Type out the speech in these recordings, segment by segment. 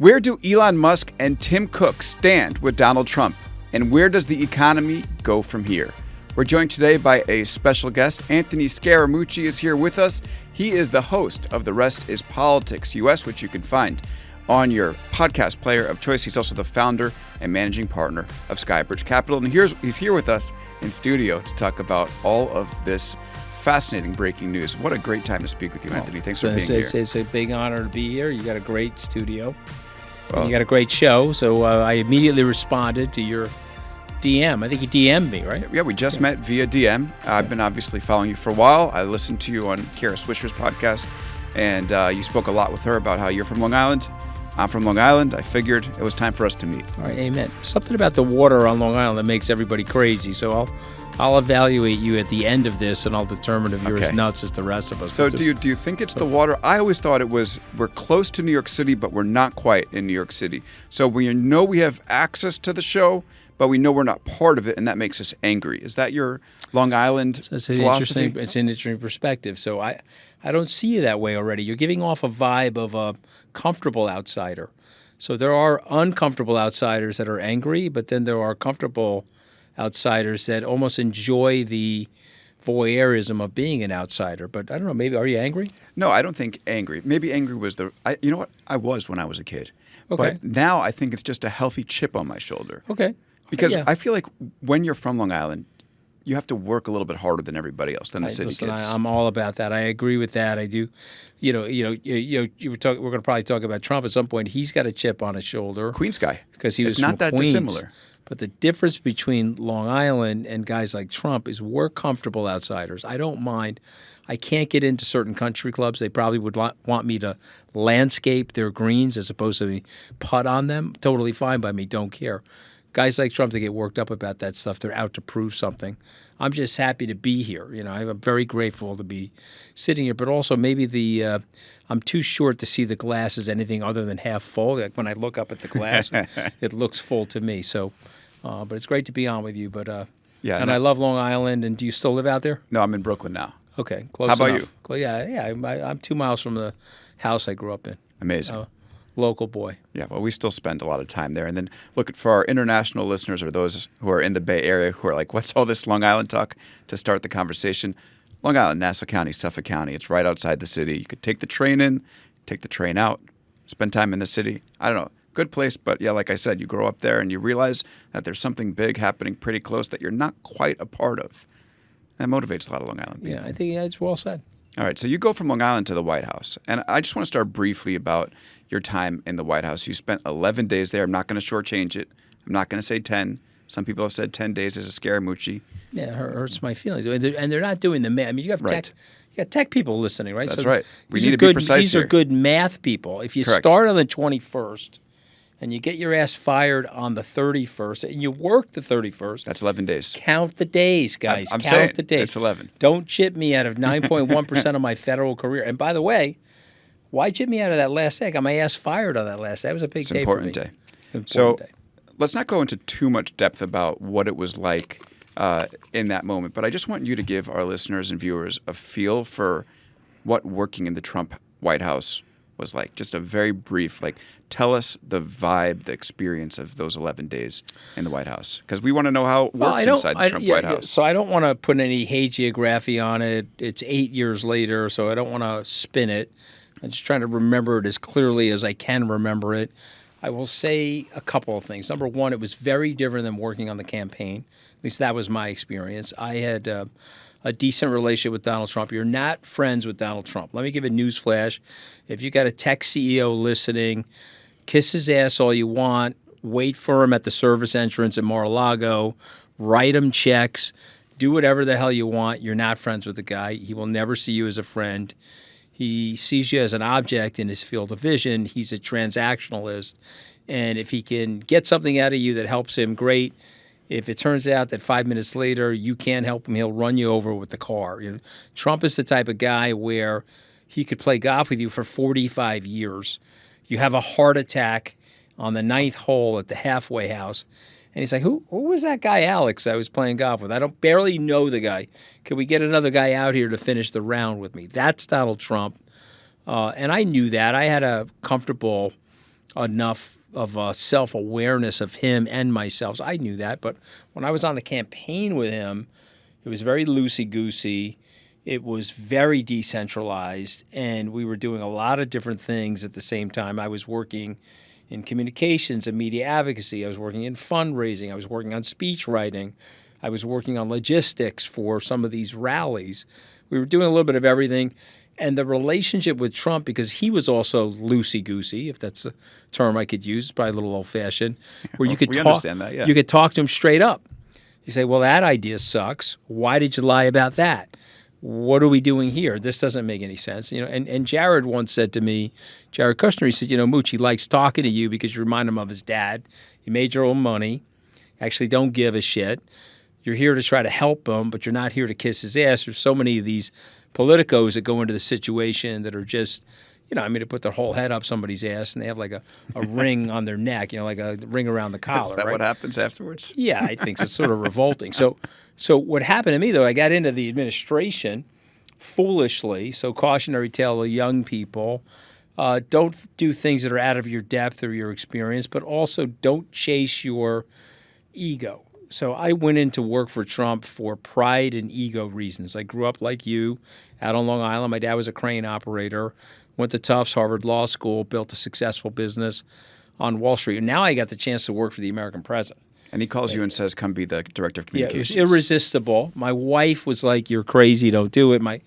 Where do Elon Musk and Tim Cook stand with Donald Trump? And where does the economy go from here? We're joined today by a special guest. Anthony Scaramucci is here with us. He is the host of The Rest is Politics US, which you can find on your podcast player of choice. He's also the founder and managing partner of SkyBridge Capital. And he's here with us in studio to talk about all of this fascinating breaking news. What a great time to speak with you, Anthony. Thanks for being here. It's a big honor to be here. You got a great studio. Well, you got a great show. So I immediately responded to your DM. I think you DM'd me, right? Yeah, we just met via DM. I've been obviously following you for a while. I listened to you on Kara Swisher's podcast, and you spoke a lot with her about how you're from Long Island. I'm from Long Island. I figured it was time for us to meet. All right, amen. Something about the water on Long Island that makes everybody crazy. So I'll evaluate you at the end of this, and I'll determine if you're as nuts as the rest of us. So do you think it's the water? I always thought it was we're close to New York City, but we're not quite in New York City. So we know we have access to the show, but we know we're not part of it, and that makes us angry. Is that your Long Island philosophy? It's an interesting perspective. So I don't see you that way already. You're giving off a vibe of a comfortable outsider. So there are uncomfortable outsiders that are angry, but then there are comfortable outsiders that almost enjoy the voyeurism of being an outsider. But I don't know, maybe, are you angry? No, I don't think angry. Maybe angry was you know what? I was when I was a kid. Okay. But now I think it's just a healthy chip on my shoulder. Okay. Because I feel like when you're from Long Island, you have to work a little bit harder than everybody else, than the city kids. I'm all about that. I agree with that. I do. You were talking. We're going to probably talk about Trump at some point. He's got a chip on his shoulder. Queens guy. Because he was not from that Queens. dissimilar. But the difference between Long Island and guys like Trump is we're comfortable outsiders. I don't mind. I can't get into certain country clubs. They probably would want me to landscape their greens as opposed to putt on them. Totally fine by me. Don't care. Guys like Trump, they get worked up about that stuff. They're out to prove something. I'm just happy to be here. I'm very grateful to be sitting here. But also maybe I'm too short to see the glass as anything other than half full. Like when I look up at the glass, it looks full to me. So, but it's great to be on with you. But I love Long Island. And do you still live out there? No, I'm in Brooklyn now. Okay, close enough. How enough. about you? I'm 2 miles from the house I grew up in. Amazing. Local boy. Yeah, well, we still spend a lot of time there. And then look, for our international listeners or those who are in the Bay Area who are like, what's all this Long Island talk, to start the conversation? Long Island, Nassau County, Suffolk County. It's right outside the city. You could take the train in, take the train out, spend time in the city. I don't know. Good place, but yeah, like I said, you grow up there and you realize that there's something big happening pretty close that you're not quite a part of. That motivates a lot of Long Island people. Yeah, I think it's well said. All right, so you go from Long Island to the White House, and I just want to start briefly about your time in the White House. You spent 11 days there. I'm not going to shortchange it. I'm not going to say 10. Some people have said 10 days as a Scaramucci. Yeah, it hurts my feelings. And they're not doing the math. I mean, you got tech people listening, right? That's right. We need to be precise These here. are good math people. If you start on the 21st and you get your ass fired on the 31st and you work the 31st. That's 11 days. Count the days, guys. I'm Count saying the days. It's 11. Don't chip me out of 9.1% of my federal career. And by the way, why chip me out of that last day? I got my ass fired on that last day. That was a big day for me. So let's not go into too much depth about what it was like in that moment. But I just want you to give our listeners and viewers a feel for what working in the Trump White House was like. Just a very brief, tell us the vibe, the experience of those 11 days in the White House. Because we want to know how it works inside the Trump White House. So I don't want to put any hagiography on it. It's 8 years later, so I don't want to spin it. I'm just trying to remember it as clearly as I can remember it. I will say a couple of things. Number one, it was very different than working on the campaign. At least that was my experience. I had a decent relationship with Donald Trump. You're not friends with Donald Trump. Let me give a news flash. If you got a tech CEO listening, kiss his ass all you want. Wait for him at the service entrance at Mar-a-Lago. Write him checks. Do whatever the hell you want. You're not friends with the guy. He will never see you as a friend. He sees you as an object in his field of vision. He's a transactionalist. And if he can get something out of you that helps him, great. If it turns out that 5 minutes later you can't help him, he'll run you over with the car. Trump is the type of guy where he could play golf with you for 45 years. You have a heart attack on the ninth hole at the halfway house. And he's like, who was that guy Alex I was playing golf with? I don't barely know the guy. Could we get another guy out here to finish the round with me? That's Donald Trump. And I knew that. I had a comfortable enough of a self-awareness of him and myself. So I knew that, but when I was on the campaign with him, it was very loosey-goosey. It was very decentralized, and we were doing a lot of different things at the same time. I was working in communications and media advocacy. I was working in fundraising. I was working on speech writing. I was working on logistics for some of these rallies. We were doing a little bit of everything. And the relationship with Trump, because he was also loosey-goosey, if that's a term I could use, it's probably a little old-fashioned, where you could understand that, yeah. You could talk to him straight up. You say, well, that idea sucks. Why did you lie about that? What are we doing here? This doesn't make any sense. And Jared once said to me, Jared Kushner, he said, Mooch, he likes talking to you because you remind him of his dad. You made your own money. Actually don't give a shit. You're here to try to help him, but you're not here to kiss his ass. There's so many of these politicos that go into the situation that are just, they put their whole head up somebody's ass and they have like a ring on their neck, like a ring around the collar. Is that right? what happens afterwards? Yeah, I think so. It's sort of revolting. So what happened to me, though, I got into the administration foolishly. So cautionary tale to young people, don't do things that are out of your depth or your experience, but also don't chase your ego. So I went into work for Trump for pride and ego reasons. I grew up like you out on Long Island. My dad was a crane operator, went to Tufts, Harvard Law School, built a successful business on Wall Street. And now I got the chance to work for the American president. And he calls you and says, come be the director of communications. Yeah, it was irresistible. My wife was like, you're crazy, don't do it. My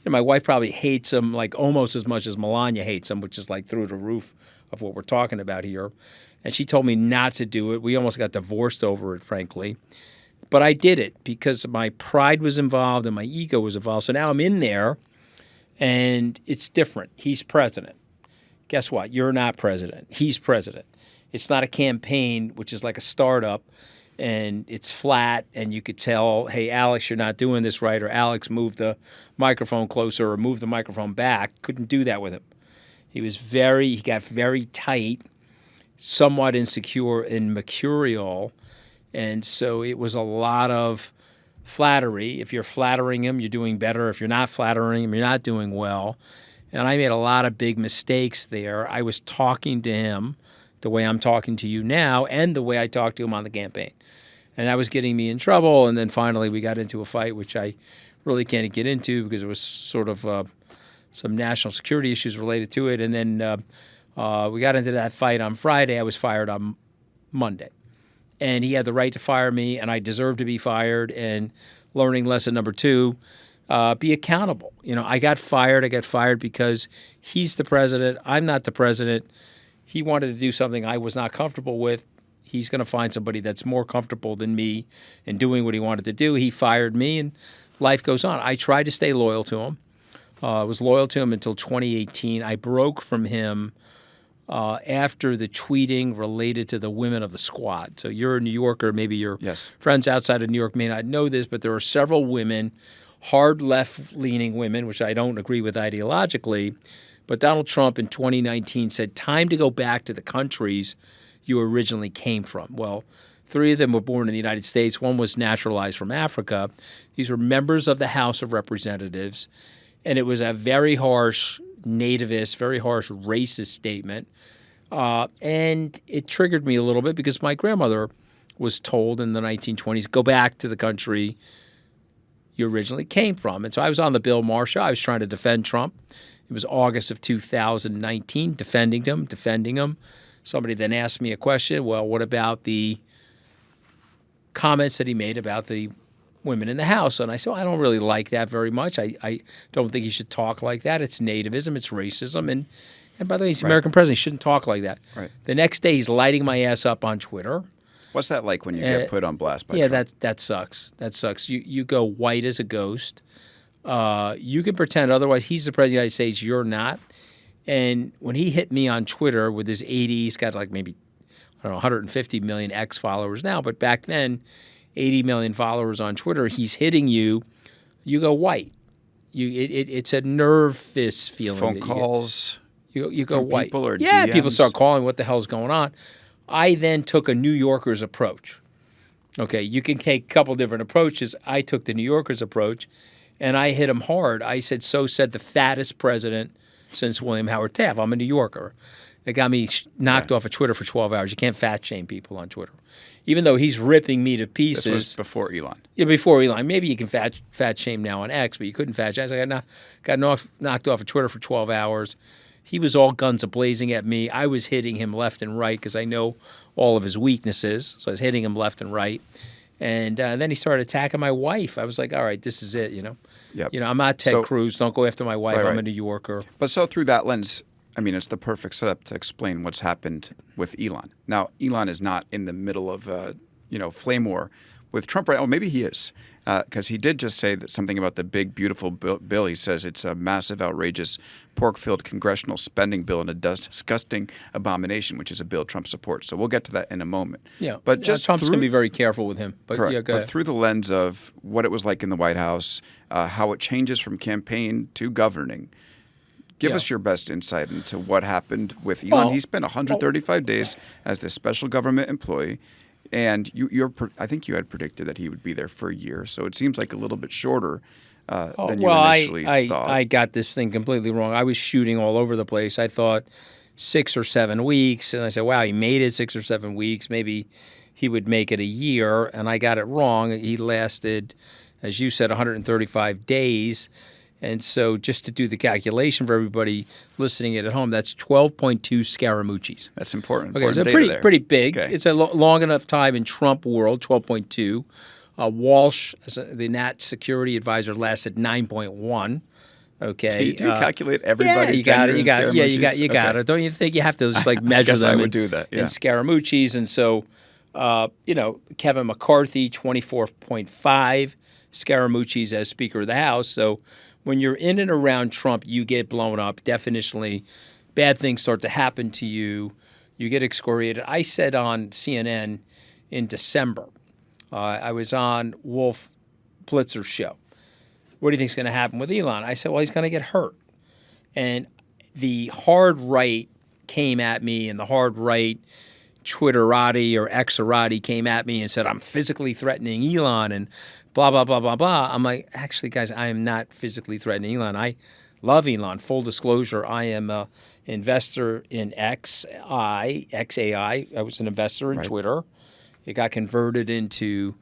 wife probably hates him like almost as much as Melania hates him, which is like through the roof of what we're talking about here. And she told me not to do it. We almost got divorced over it, frankly. But I did it because my pride was involved and my ego was involved. So now I'm in there, and it's different. He's president. Guess what? You're not president. He's president. It's not a campaign, which is like a startup, and it's flat, and you could tell, hey, Alex, you're not doing this right, or Alex, move the microphone closer or move the microphone back. Couldn't do that with him. He got very tight, somewhat insecure and mercurial, and so it was a lot of flattery. If you're flattering him, you're doing better. If you're not flattering him, you're not doing well. And I made a lot of big mistakes there. I was talking to him the way I'm talking to you now and the way I talked to him on the campaign. And that was getting me in trouble. And then finally we got into a fight, which I really can't get into because it was sort of some national security issues related to it. And then we got into that fight on Friday. I was fired on Monday. And he had the right to fire me, and I deserved to be fired. And learning lesson number 2, be accountable. I got fired. I got fired because he's the president. I'm not the president. He wanted to do something I was not comfortable with. He's going to find somebody that's more comfortable than me in doing what he wanted to do. He fired me, and life goes on. I tried to stay loyal to him. I was loyal to him until 2018. I broke from him after the tweeting related to the women of the squad. So you're a New Yorker. Maybe your friends outside of New York may not know this, but there are several women, hard left-leaning women, which I don't agree with ideologically. But Donald Trump in 2019 said, time to go back to the countries you originally came from. Well, 3 of them were born in the United States. 1 was naturalized from Africa. These were members of the House of Representatives. And it was a very harsh nativist, very harsh racist statement. And it triggered me a little bit because my grandmother was told in the 1920s, go back to the country you originally came from. And so I was on the Bill Maher show. I was trying to defend Trump. It was August of 2019, defending him. Somebody then asked me a question, well, what about the comments that he made about the women in the House? And I said, I don't really like that very much. I don't think he should talk like that. It's nativism. It's racism. And by the way, he's the American president. He shouldn't talk like that. Right. The next day, he's lighting my ass up on Twitter. What's that like when you get put on blast by Trump? Yeah, that sucks. That sucks. You go white as a ghost. You can pretend otherwise. He's the president of the United States. You're not. And when he hit me on Twitter with his 80, he's got like maybe, 150 million X followers now. But back then, 80 million followers on Twitter, he's hitting you. You go white. It's a nervous feeling. Phone calls. You go white. People or yeah, DMs? People start calling. What the hell's going on? I then took a New Yorker's approach. Okay, you can take a couple different approaches. I took the New Yorker's approach, and I hit him hard. I said, so said the fattest president since William Howard Taft. I'm a New Yorker. that got me knocked off of Twitter for 12 hours. You can't fat shame people on Twitter. Even though he's ripping me to pieces. This was before Elon. Yeah, before Elon. Maybe you can fat shame now on X, but you couldn't fat shame. I got knocked off of Twitter for 12 hours. He was all guns a-blazing at me. I was hitting him left and right because I know all of his weaknesses. So I was hitting him left and right. And then he started attacking my wife. I was like, all right, this is it, Yep. I'm not Ted Cruz. Don't go after my wife. Right. I'm a New Yorker. But so through that lens, I mean, it's the perfect setup to explain what's happened with Elon. Now, Elon is not in the middle of a, flame war with Trump right. Oh, maybe he is, because he did just say that something about the big, beautiful bill. He says it's a massive, outrageous, pork-filled congressional spending bill and a disgusting abomination, which is a bill Trump supports. So we'll get to that in a moment. Yeah, but just Trump's going to be very careful with him. But correct. Yeah, go ahead. But through the lens of what it was like in the White House, how it changes from campaign to governing. Give us your best insight into what happened with Elon. He spent 135 days as this special government employee, and I think you had predicted that he would be there for a year. So it seems like a little bit shorter than you initially thought. I got this thing completely wrong. I was shooting all over the place. I thought 6 or 7 weeks, and I said, wow, he made it 6 or 7 weeks. Maybe he would make it a year, and I got it wrong. He lasted, as you said, 135 days. And so just to do the calculation for everybody listening at home, that's 12.2 Scaramucci's. That's important. Okay, so pretty big. Okay. It's a long enough time in Trump world, 12.2. Walsh, the Nat security advisor, lasted 9.1. Okay. Do you calculate everybody's tenure in Scaramucci's? Yeah, you got it. Don't you think you have to just measure them? I would do that. Yeah. In Scaramucci's, and so Kevin McCarthy, 24.5 Scaramucci's as Speaker of the House. So when you're in and around Trump, you get blown up. Definitionally, bad things start to happen to you. You get excoriated. I said on CNN in December, I was on Wolf Blitzer's show. What do you think is going to happen with Elon? I said, well, he's going to get hurt. And the hard right came at me, and the hard right Twitterati or Xerati came at me and said, I'm physically threatening Elon and blah, blah, blah, blah, blah. I'm like, actually, guys, I am not physically threatening Elon. I love Elon. Full disclosure, I am an investor in XAI. I was an investor in Twitter. It got converted into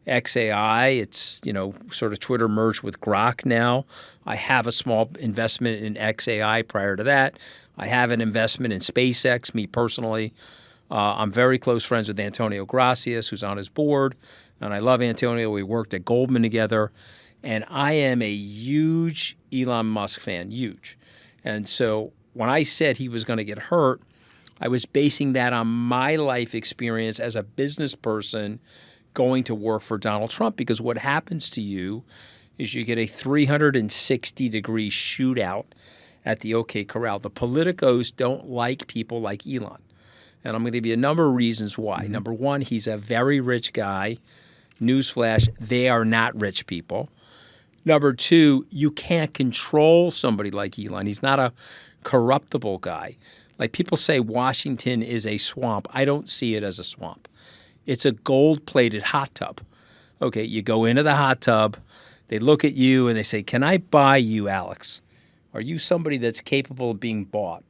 XAI. It's, sort of Twitter merged with Grok now. I have a small investment in XAI prior to that. I have an investment in SpaceX, me personally. I'm very close friends with Antonio Gracias, who's on his board, and I love Antonio. We worked at Goldman together, and I am a huge Elon Musk fan, huge. And so when I said he was going to get hurt, I was basing that on my life experience as a business person going to work for Donald Trump, because what happens to you is you get a 360-degree shootout at the OK Corral. The politicos don't like people like Elon. And I'm going to give you a number of reasons why. Mm-hmm. Number one, he's a very rich guy. Newsflash, they are not rich people. Number two, you can't control somebody like Elon. He's not a corruptible guy. Like people say Washington is a swamp. I don't see it as a swamp. It's a gold-plated hot tub. Okay, you go into the hot tub, they look at you and they say, can I buy you, Alex? Are you somebody that's capable of being bought?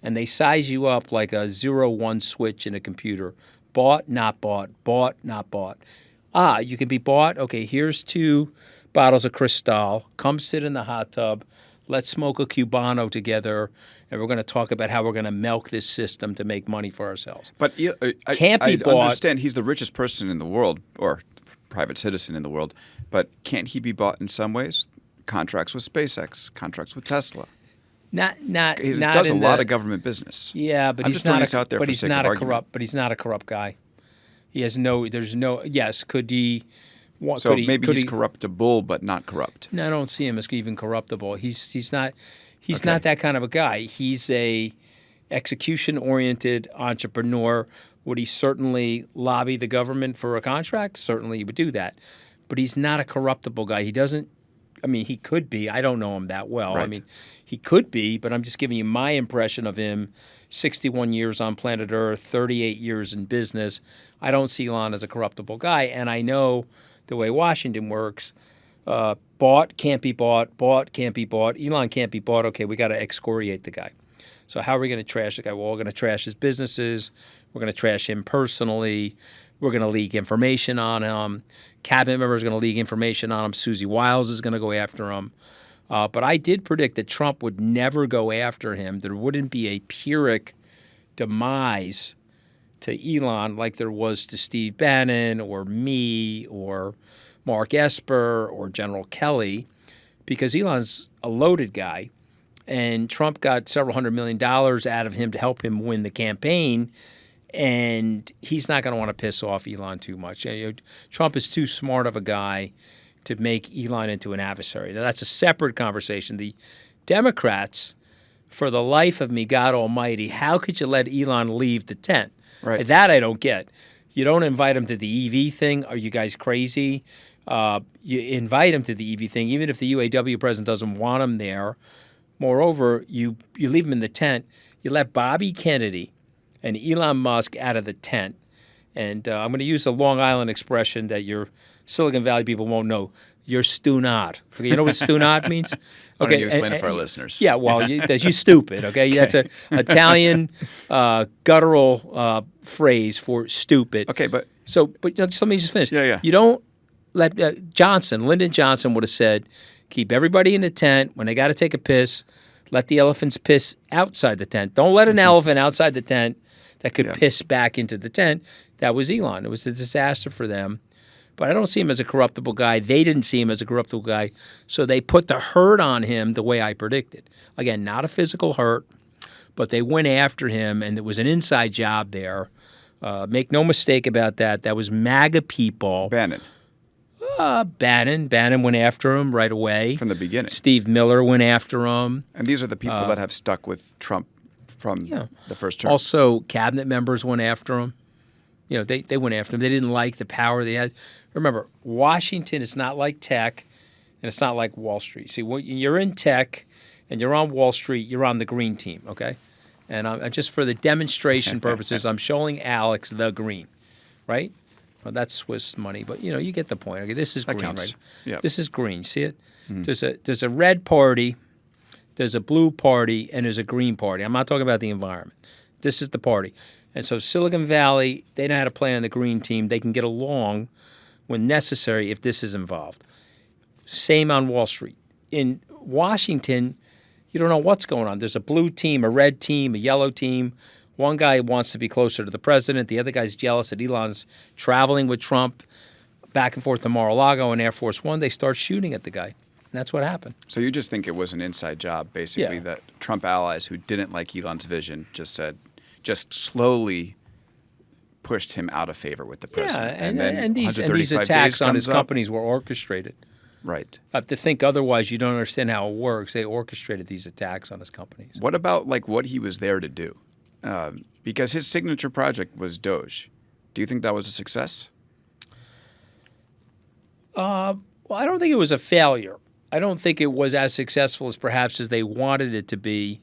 And they size you up like a 0-1 switch in a computer. Bought, not bought, bought, not bought. You can be bought. Okay, here's 2 bottles of Cristal. Come sit in the hot tub. Let's smoke a Cubano together, and we're going to talk about how we're going to milk this system to make money for ourselves. But can't be bought. I understand he's the richest person in the world, or private citizen in the world, but can't he be bought in some ways? Contracts with SpaceX, contracts with Tesla. He does a lot of government business. Yeah, but he's not a corrupt guy. He has no. There's no. Yes, could he? So maybe he's corruptible, but not corrupt. No, I don't see him as even corruptible. He's not. He's not that kind of a guy. He's a execution-oriented entrepreneur. Would he certainly lobby the government for a contract? Certainly, he would do that. But he's not a corruptible guy. He doesn't. I mean, he could be. I don't know him that well. Right. I mean, he could be, but I'm just giving you my impression of him. 61 years on planet Earth, 38 years in business. I don't see Elon as a corruptible guy, and I know the way Washington works. Bought, can't be bought. Bought, can't be bought. Elon can't be bought. Okay, we got to excoriate the guy. So how are we going to trash the guy? Well, we're going to trash his businesses. We're going to trash him personally. We're going to leak information on him. Cabinet members are going to leak information on him. Susie Wiles is going to go after him. But I did predict that Trump would never go after him. There wouldn't be a Pyrrhic demise to Elon like there was to Steve Bannon or me or Mark Esper or General Kelly, because Elon's a loaded guy, and Trump got several $100 million out of him to help him win the campaign, and he's not going to want to piss off Elon too much. Trump is too smart of a guy to make Elon into an adversary. Now, that's a separate conversation. The Democrats, for the life of me, God almighty, how could you let Elon leave the tent? Right. That I don't get. You don't invite him to the EV thing. Are you guys crazy? You invite him to the EV thing, even if the UAW president doesn't want him there. Moreover, you leave him in the tent. You let Bobby Kennedy and Elon Musk out of the tent. And I'm going to use the Long Island expression that your Silicon Valley people won't know. You're stu-not. Okay, you know what stu-not means? Okay, Why don't you explain it for our listeners? Yeah, well, you're stupid. Okay, that's an Italian guttural phrase for stupid. Okay, but just let me just finish. Yeah. You don't let Lyndon Johnson would have said, keep everybody in the tent. When they got to take a piss, let the elephants piss outside the tent. Don't let an elephant outside the tent that could piss back into the tent. That was Elon. It was a disaster for them. But I don't see him as a corruptible guy. They didn't see him as a corruptible guy. So they put the hurt on him the way I predicted. Again, not a physical hurt, but they went after him, and it was an inside job there. Make no mistake about that. That was MAGA people. Bannon. Bannon went after him right away. From the beginning. Steve Miller went after him. And these are the people that have stuck with Trump from the first term. Also, cabinet members went after him. They went after him. They didn't like the power they had. Remember, Washington is not like tech, and it's not like Wall Street. See, when you're in tech and you're on Wall Street, you're on the green team, okay? And just for the demonstration purposes, I'm showing Alex the green, right? Well, that's Swiss money, but you get the point. Okay, this is green, right? Yep. This is green. See it? Mm-hmm. There's a red party, there's a blue party, and there's a green party. I'm not talking about the environment. This is the party. And so Silicon Valley, they know how to play on the green team. They can get along when necessary if this is involved. Same on Wall Street. In Washington, you don't know what's going on. There's a blue team, a red team, a yellow team. One guy wants to be closer to the president. The other guy's jealous that Elon's traveling with Trump back and forth to Mar-a-Lago and Air Force One. They start shooting at the guy. And that's what happened. So you just think it was an inside job, basically, that Trump allies who didn't like Elon's vision just slowly pushed him out of favor with the president. Yeah, and these attacks on his companies were orchestrated. Right. To think otherwise, you don't understand how it works. They orchestrated these attacks on his companies. What about what he was there to do? Because his signature project was Doge. Do you think that was a success? Well, I don't think it was a failure. I don't think it was as successful as perhaps as they wanted it to be.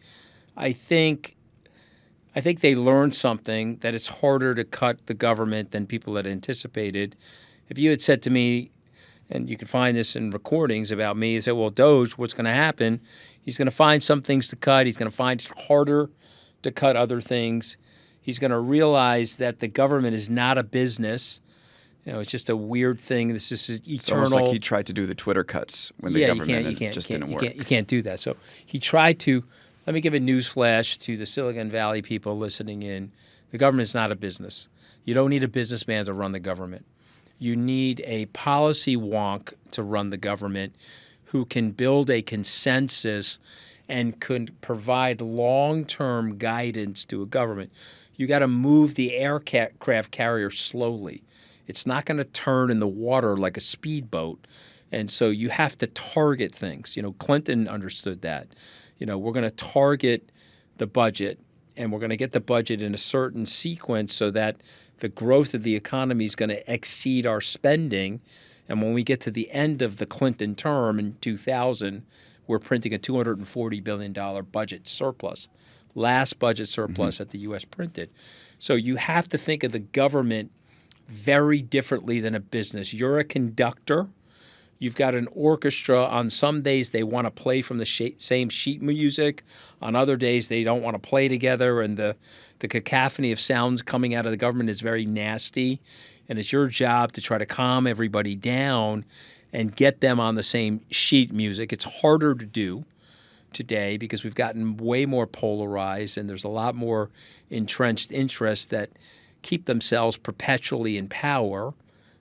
I think they learned something, that it's harder to cut the government than people had anticipated. If you had said to me, and you can find this in recordings about me, you say, well, Doge, what's going to happen? He's going to find some things to cut. He's going to find it harder to cut other things. He's going to realize that the government is not a business. It's just a weird thing. This is eternal. It's almost like he tried to do the Twitter cuts when the government just didn't work. You can't do that. So he tried to. Let me give a news flash to the Silicon Valley people listening in. The government is not a business. You don't need a businessman to run the government. You need a policy wonk to run the government who can build a consensus and could provide long-term guidance to a government. You got to move the aircraft carrier slowly. It's not going to turn in the water like a speedboat. And so you have to target things. Clinton understood that. We're going to target the budget, and we're going to get the budget in a certain sequence so that the growth of the economy is going to exceed our spending. And when we get to the end of the Clinton term in 2000, we're printing a $240 billion budget surplus, last budget surplus that the U.S. printed. So you have to think of the government very differently than a business. You're a conductor. You've got an orchestra. On some days, they want to play from the same sheet music. On other days, they don't want to play together. And the cacophony of sounds coming out of the government is very nasty. And it's your job to try to calm everybody down and get them on the same sheet music. It's harder to do today because we've gotten way more polarized, and there's a lot more entrenched interests that keep themselves perpetually in power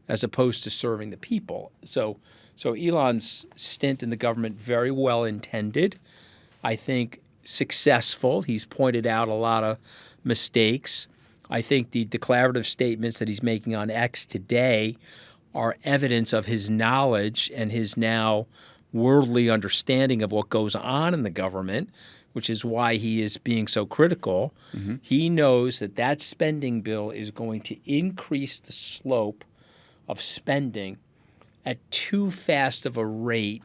as opposed to serving the people. So Elon's stint in the government, very well intended, I think successful. He's pointed out a lot of mistakes. I think the declarative statements that he's making on X today are evidence of his knowledge and his now worldly understanding of what goes on in the government, which is why he is being so critical. Mm-hmm. He knows that spending bill is going to increase the slope of spending at too fast of a rate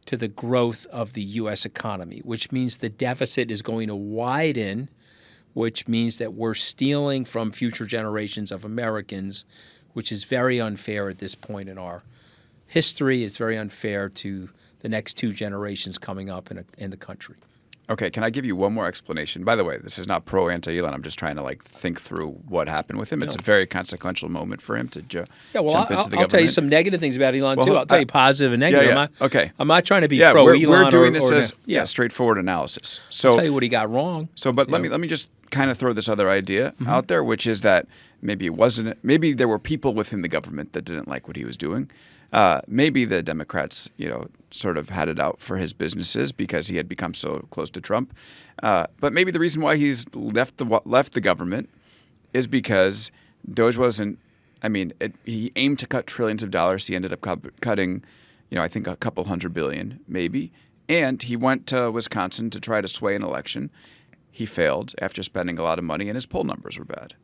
to the growth of the U.S. economy, which means the deficit is going to widen, which means that we're stealing from future generations of Americans, which is very unfair at this point in our history. It's very unfair to the next two generations coming up in the country. Okay, can I give you one more explanation? By the way, this is not pro anti-Elon. I'm just trying to think through what happened with him. It's a very consequential moment for him to jump into the government. I'll tell you some negative things about Elon too. I'll tell you positive and negative. Yeah. I'm not trying to be pro Elon. We're doing this as straightforward analysis. So I'll tell you what he got wrong. But let me just kind of throw this other idea out there, which is that maybe there were people within the government that didn't like what he was doing. Maybe the Democrats, sort of had it out for his businesses because he had become so close to Trump. But maybe the reason why he's left the government is because Doge wasn't. I mean, he aimed to cut trillions of dollars. He ended up cutting, I think a couple $100 billion, maybe. And he went to Wisconsin to try to sway an election. He failed after spending a lot of money, and his poll numbers were bad.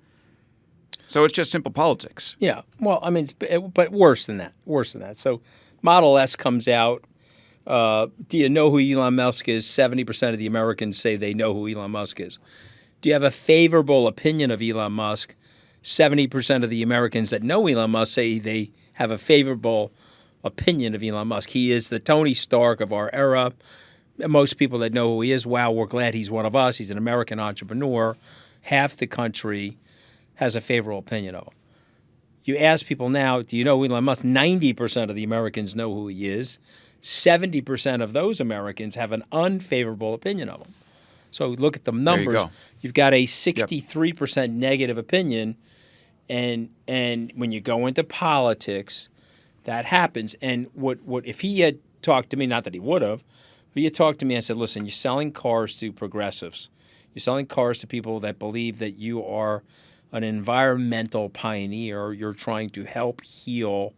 So it's just simple politics. Yeah. Well, I mean, but worse than that. Worse than that. So Model S comes out. Do you know who Elon Musk is? 70% of the Americans say they know who Elon Musk is. Do you have a favorable opinion of Elon Musk? 70% of the Americans that know Elon Musk say they have a favorable opinion of Elon Musk. He is the Tony Stark of our era. Most people that know who he is, wow, we're glad he's one of us. He's an American entrepreneur. Half the country has a favorable opinion of him. You ask people now, do you know Elon Musk? 90% of the Americans know who he is. 70% of those Americans have an unfavorable opinion of him. So look at the numbers. You've got a 63% negative opinion, and when you go into politics, that happens. And what if he had talked to me, not that he would have, but he had talked to me and said, listen, you're selling cars to progressives. You're selling cars to people that believe that you are an environmental pioneer. You're trying to help heal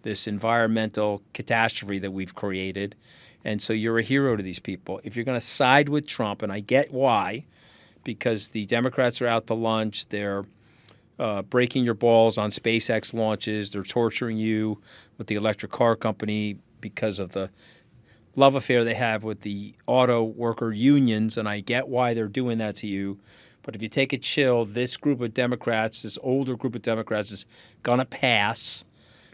this environmental catastrophe that we've created. And so you're a hero to these people. If you're going to side with Trump, and I get why, because the Democrats are out to lunch, they're breaking your balls on SpaceX launches, they're torturing you with the electric car company because of the love affair they have with the auto worker unions, and I get why they're doing that to you. But if you take a chill, this group of Democrats, this older group of Democrats is going to pass.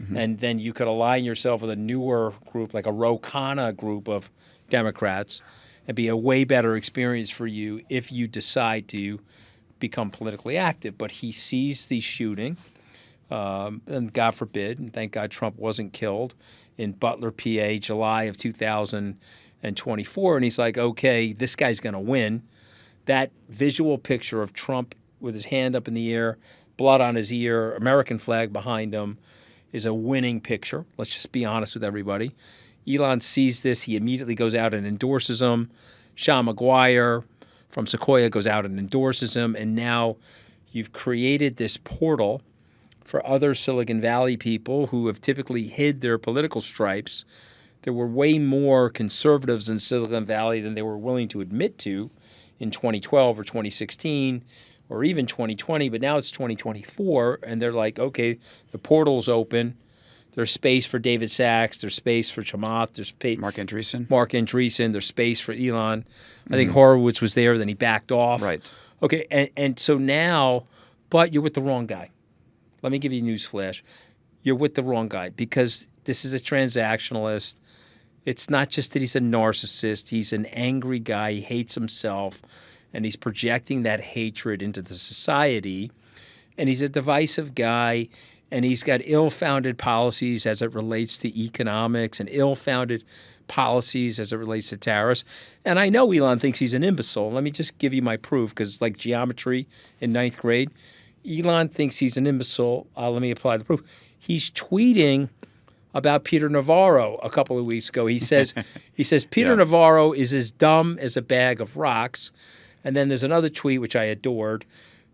Mm-hmm. And then you could align yourself with a newer group, like a Ro Khanna group of Democrats, and be a way better experience for you if you decide to become politically active. But he sees the shooting, and God forbid, and thank God Trump wasn't killed, in Butler, PA, July of 2024. And he's like, okay, this guy's going to win. That visual picture of Trump with his hand up in the air, blood on his ear, American flag behind him, is a winning picture. Let's just be honest with everybody. Elon sees this. He immediately goes out and endorses him. Sean McGuire from Sequoia goes out and endorses him. And now you've created this portal for other Silicon Valley people who have typically hid their political stripes. There were way more conservatives in Silicon Valley than they were willing to admit to in 2012 or 2016 or even 2020, but now it's 2024, and they're like, okay, the portal's open. There's space for David Sachs. There's space for Chamath. There's Mark Andreessen. There's space for Elon. I think Horowitz was there, then he backed off. Right. Okay, and so now, but you're with the wrong guy. Let me give you a news flash. You're with the wrong guy because this is a transactionalist. It's not just that he's a narcissist. He's an angry guy. He hates himself, and he's projecting that hatred into the society. And he's a divisive guy, and he's got ill-founded policies as it relates to economics and ill-founded policies as it relates to tariffs. And I know Elon thinks he's an imbecile. Let me just give you my proof, because it's like geometry in ninth grade. Elon thinks he's an imbecile. Let me apply the proof. He's tweeting about Peter Navarro a couple of weeks ago. He says Peter Navarro is as dumb as a bag of rocks. And then there's another tweet which I adored.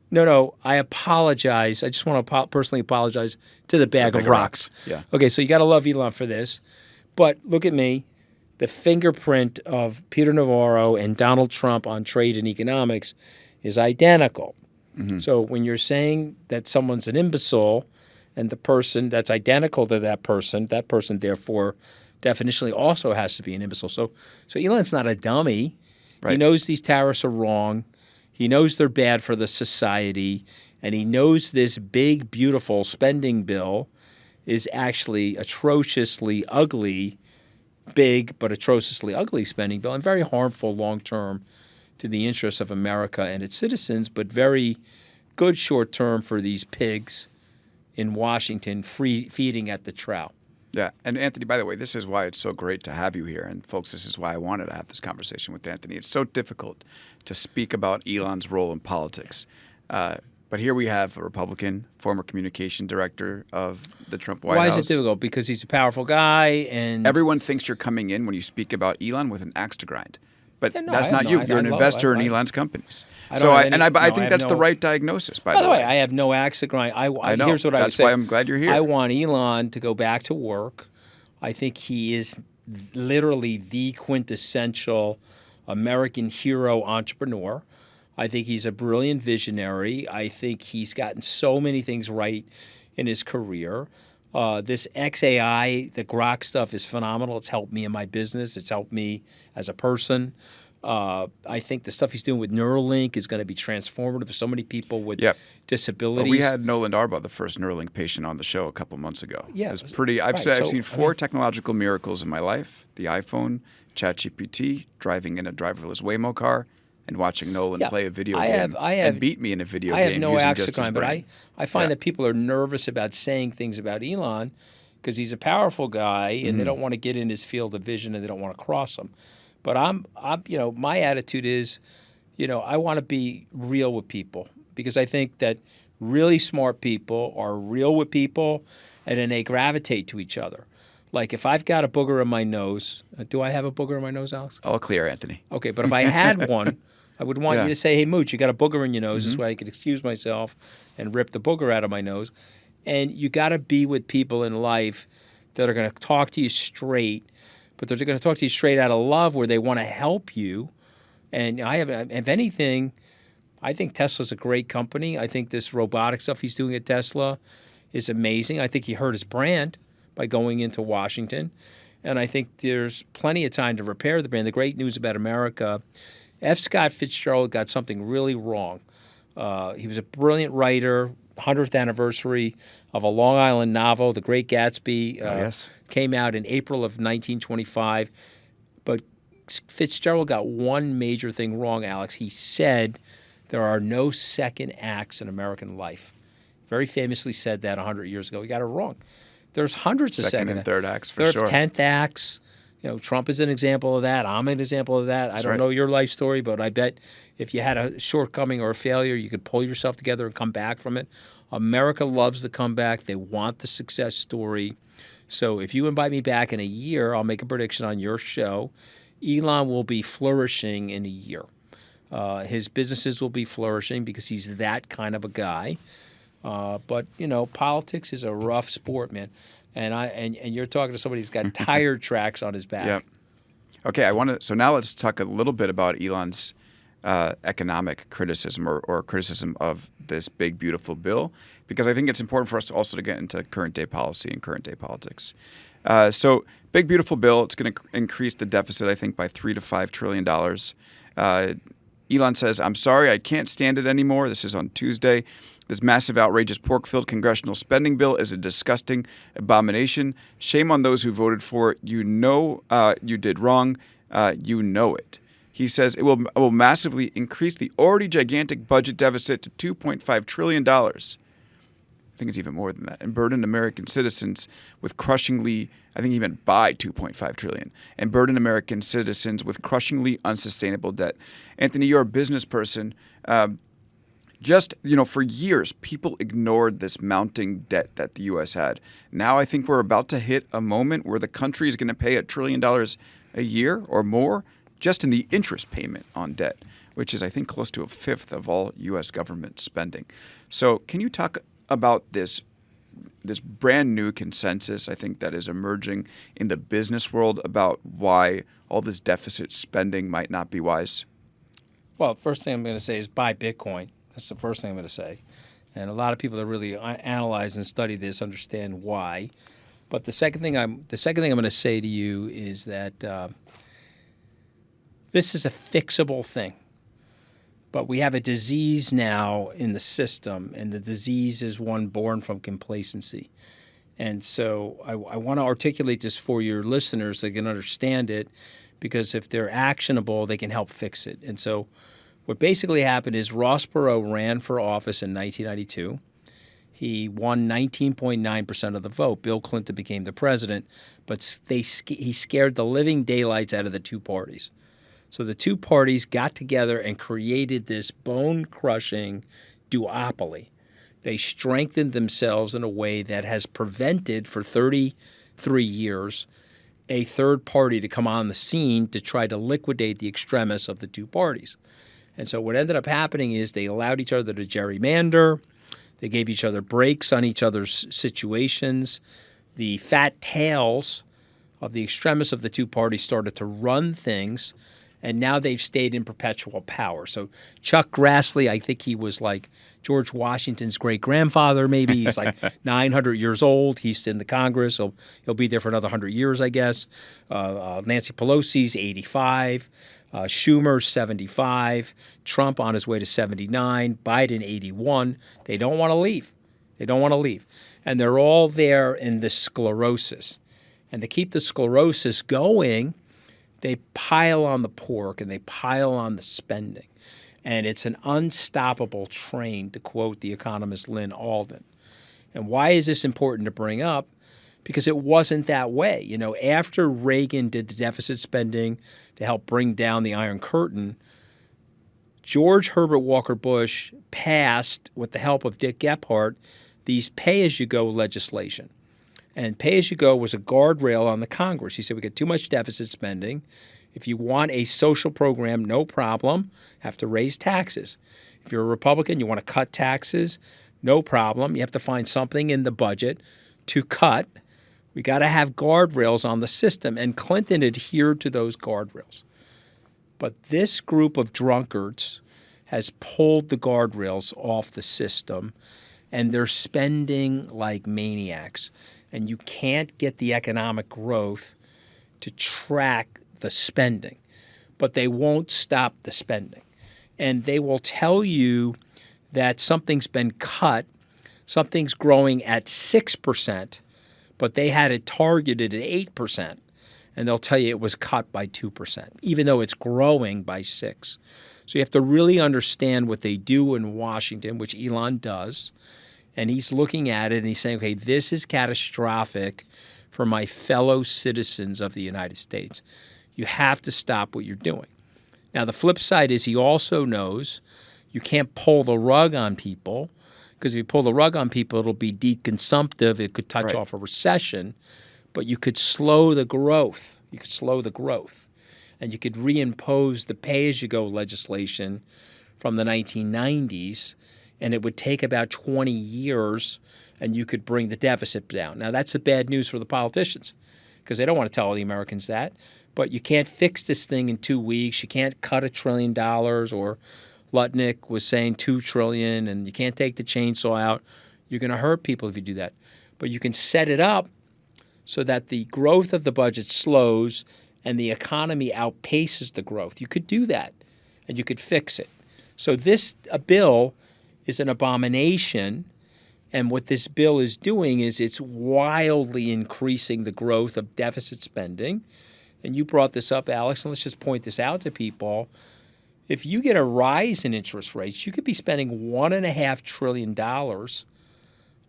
No, I apologize. I just want to personally apologize to the bag of rocks. Yeah. Okay, so you got to love Elon for this. But look at me. The fingerprint of Peter Navarro and Donald Trump on trade and economics is identical. Mm-hmm. So when you're saying that someone's an imbecile and the person that's identical to that person therefore definitionally also has to be an imbecile. So Elon's not a dummy. Right. He knows these tariffs are wrong. He knows they're bad for the society. And he knows this big, beautiful spending bill is actually atrociously ugly, big but atrociously ugly spending bill, and very harmful long-term to the interests of America and its citizens, but very good short-term for these pigs in Washington feeding at the trough. Yeah. And Anthony, by the way, this is why it's so great to have you here. And folks, this is why I wanted to have this conversation with Anthony. It's so difficult to speak about Elon's role in politics. But here we have a Republican, former communication director of the Trump White House. Why is it difficult? Because he's a powerful guy, and everyone thinks you're coming in when you speak about Elon with an axe to grind. But that's not you. You're an investor in Elon's companies. I think that's the right diagnosis, by the way. I have no axe to grind. I know. Here's what I would say. That's why I'm glad you're here. I want Elon to go back to work. I think he is literally the quintessential American hero entrepreneur. I think he's a brilliant visionary. I think he's gotten so many things right in his career. This XAI, the Grok stuff is phenomenal. It's helped me in my business. It's helped me as a person. I think the stuff he's doing with Neuralink is going to be transformative for so many people with disabilities. But we had Nolan Darbaugh, the first Neuralink patient, on the show a couple months ago. Yeah, it's pretty. I've seen four technological miracles in my life: the iPhone, ChatGPT, driving in a driverless Waymo car, and watching Nolan play a video game and beat me in a video game. I have no using axe just to grind, but I find that people are nervous about saying things about Elon because he's a powerful guy and they don't want to get in his field of vision and they don't want to cross him. But I'm my attitude is, I want to be real with people because I think that really smart people are real with people and then they gravitate to each other. Like if I've got a booger in my nose, do I have a booger in my nose, Alex? All clear, Anthony. Okay, but if I had one, I would want you to say, hey, Mooch, you got a booger in your nose. This way I could excuse myself and rip the booger out of my nose. And you got to be with people in life that are going to talk to you straight, but they're going to talk to you straight out of love where they want to help you. And if anything, I think Tesla's a great company. I think this robotic stuff he's doing at Tesla is amazing. I think he hurt his brand by going into Washington. And I think there's plenty of time to repair the brand. The great news about America, F. Scott Fitzgerald got something really wrong. He was a brilliant writer. 100th anniversary of a Long Island novel, The Great Gatsby, came out in April of 1925. But Fitzgerald got one major thing wrong, Alex. He said there are no second acts in American life. Very famously said that 100 years ago. He got it wrong. There's hundreds of second and third acts for sure. There's 10th acts. Trump is an example of that. I'm an example of that. I don't know your life story, but I bet if you had a shortcoming or a failure, you could pull yourself together and come back from it. America loves the comeback. They want the success story. So if you invite me back in a year, I'll make a prediction on your show. Elon will be flourishing in a year. His businesses will be flourishing because he's that kind of a guy. But politics is a rough sport, man. And you're talking to somebody who's got tire tracks on his back. Yep. Okay, so now let's talk a little bit about Elon's economic criticism or criticism of this big, beautiful bill, because I think it's important for us to also to get into current day policy and current day politics. So big, beautiful bill, it's going to increase the deficit, I think, by $3 to $5 trillion. Elon says, I'm sorry, I can't stand it anymore. This is on Tuesday. This massive, outrageous, pork-filled congressional spending bill is a disgusting abomination. Shame on those who voted for it. You know you did wrong. You know it. He says it will massively increase the already gigantic budget deficit to $2.5 trillion. I think it's even more than that. And burden American citizens with crushingly, I think even by $2.5 trillion. And burden American citizens with crushingly unsustainable debt. Anthony, you're a business person. For years, people ignored this mounting debt that the U.S. had. Now I think we're about to hit a moment where the country is going to pay $1 trillion a year or more just in the interest payment on debt, which is, I think, close to a fifth of all U.S. government spending. So can you talk about this brand new consensus, I think, that is emerging in the business world about why all this deficit spending might not be wise? Well, first thing I'm going to say is buy Bitcoin. That's the first thing I'm going to say. And a lot of people that really analyze and study this understand why. But the second thing I'm going to say to you is that this is a fixable thing. But we have a disease now in the system, and the disease is one born from complacency. And so I want to articulate this for your listeners so they can understand it, because if they're actionable, they can help fix it. And so what basically happened is Ross Perot ran for office in 1992. He won 19.9% of the vote. Bill Clinton became the president, but he scared the living daylights out of the two parties. So the two parties got together and created this bone-crushing duopoly. They strengthened themselves in a way that has prevented for 33 years a third party to come on the scene to try to liquidate the extremists of the two parties. And so what ended up happening is they allowed each other to gerrymander. They gave each other breaks on each other's situations. The fat tails of the extremists of the two parties started to run things, and now they've stayed in perpetual power. So Chuck Grassley, I think he was like George Washington's great-grandfather maybe. He's like 900 years old. He's in the Congress. He'll be there for another 100 years, I guess. Nancy Pelosi's 85. Schumer, 75. Trump on his way to 79. Biden, 81. They don't want to leave. And they're all there in this sclerosis. And to keep the sclerosis going, they pile on the pork and they pile on the spending. And it's an unstoppable train, to quote the economist Lynn Alden. And why is this important to bring up? Because it wasn't that way. You know, after Reagan did the deficit spending to help bring down the Iron Curtain, George Herbert Walker Bush passed, with the help of Dick Gephardt, these pay-as-you-go legislation. And pay-as-you-go was a guardrail on the Congress. He said, we get too much deficit spending. If you want a social program, no problem, have to raise taxes. If you're a Republican, you want to cut taxes, no problem. You have to find something in the budget to cut. We got to have guardrails on the system. And Clinton adhered to those guardrails. But this group of drunkards has pulled the guardrails off the system, and they're spending like maniacs. And you can't get the economic growth to track the spending. But they won't stop the spending. And they will tell you that something's been cut, something's growing at 6%, but they had it targeted at 8%. And they'll tell you it was cut by 2%, even though it's growing by 6%. So you have to really understand what they do in Washington, which Elon does. And he's looking at it and he's saying, okay, this is catastrophic for my fellow citizens of the United States. You have to stop what you're doing. Now, the flip side is he also knows you can't pull the rug on people, because if you pull the rug on people, it'll be deconsumptive. It could touch off a recession, but you could slow the growth. And you could reimpose the pay-as-you-go legislation from the 1990s, and it would take about 20 years, and you could bring the deficit down. Now, that's the bad news for the politicians, because they don't want to tell the Americans that. But you can't fix this thing in 2 weeks. You can't cut $1 trillion, or Lutnick was saying $2 trillion, and you can't take the chainsaw out. You're going to hurt people if you do that. But you can set it up so that the growth of the budget slows and the economy outpaces the growth. You could do that, and you could fix it. So this bill is an abomination. And what this bill is doing is it's wildly increasing the growth of deficit spending. And you brought this up, Alex, and let's just point this out to people. If you get a rise in interest rates, you could be spending $1.5 trillion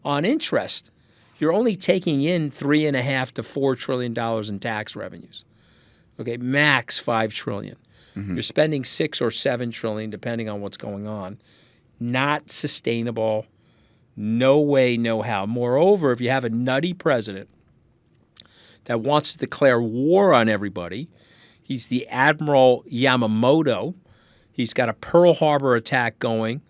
on interest. You're only taking in $3.5 to $4 trillion in tax revenues. Okay, max $5 trillion. Mm-hmm. You're spending $6 or $7 trillion, depending on what's going on. Not sustainable. No way, no how. Moreover, if you have a nutty president that wants to declare war on everybody, he's the Admiral Yamamoto. He's got a Pearl Harbor attack going.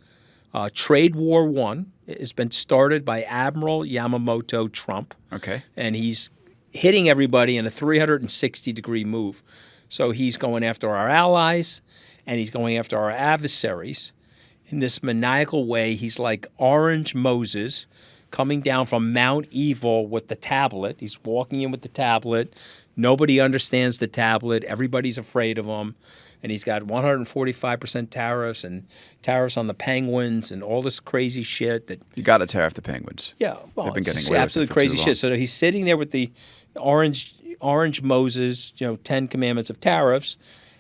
Trade War I has been started by Admiral Yamamoto Trump. Okay. And he's hitting everybody in a 360-degree move. So he's going after our allies, and he's going after our adversaries. In this maniacal way, he's like Orange Moses coming down from Mount Evil with the tablet. He's walking in with the tablet. Nobody understands the tablet. Everybody's afraid of him. And he's got 145% tariffs and tariffs on the penguins and all this crazy shit that you got to tariff the penguins. Yeah, well, they've been it's getting away absolutely with it for crazy too shit. So he's sitting there with the Orange Moses, 10 commandments of tariffs,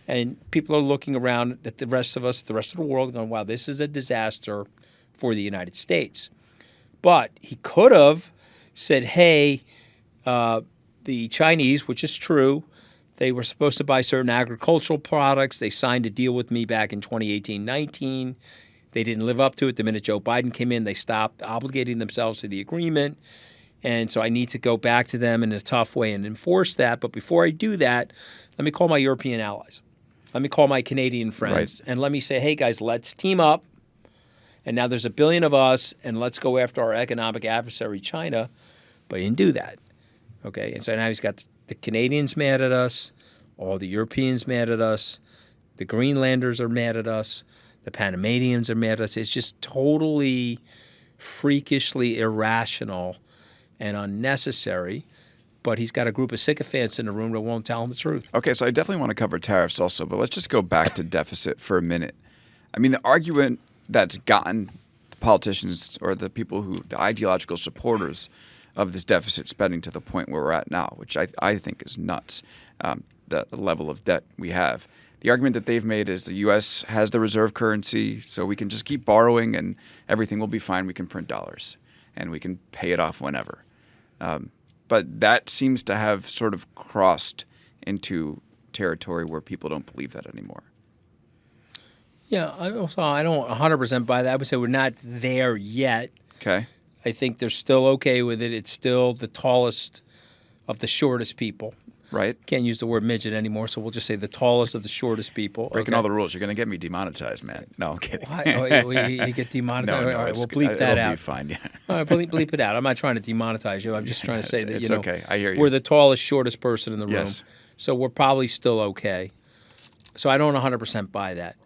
and people are looking around at the rest of us, the rest of the world, going, "Wow, this is a disaster for the United States." But he could have said, "Hey, the Chinese," which is true. They were supposed to buy certain agricultural products. They signed a deal with me back in 2018-19. They didn't live up to it. The minute Joe Biden came in, they stopped obligating themselves to the agreement. And so I need to go back to them in a tough way and enforce that. But before I do that, let me call my European allies. Let me call my Canadian friends. Right. And let me say, hey, guys, let's team up. And now there's 1 billion of us, and let's go after our economic adversary, China. But he didn't do that. Okay, and so now he's got the Canadians mad at us, all the Europeans mad at us, the Greenlanders are mad at us, the Panamanians are mad at us. It's just totally freakishly irrational and unnecessary. But he's got a group of sycophants in the room that won't tell him the truth. Okay, so I definitely want to cover tariffs also, but let's just go back to deficit for a minute. I mean, the argument that's gotten the politicians or the people who, the ideological supporters of this deficit spending to the point where we're at now, which I think is nuts, the level of debt we have. The argument that they've made is the U.S. has the reserve currency, so we can just keep borrowing and everything will be fine. We can print dollars and we can pay it off whenever. But that seems to have sort of crossed into territory where people don't believe that anymore. Yeah, I don't 100% buy that. I would say we're not there yet. Okay. I think they're still okay with it. It's still the tallest of the shortest people. Right. Can't use the word midget anymore, so we'll just say the tallest of the shortest people. Breaking all the rules. You're going to get me demonetized, man. No, I'm kidding. You get demonetized? No, all right, we'll bleep that out. It'll be fine, yeah. All right, bleep it out. I'm not trying to demonetize you. I'm just trying to say that, it's okay. I hear you. We're the tallest, shortest person in the room. Yes. So we're probably still okay. So I don't 100% buy that.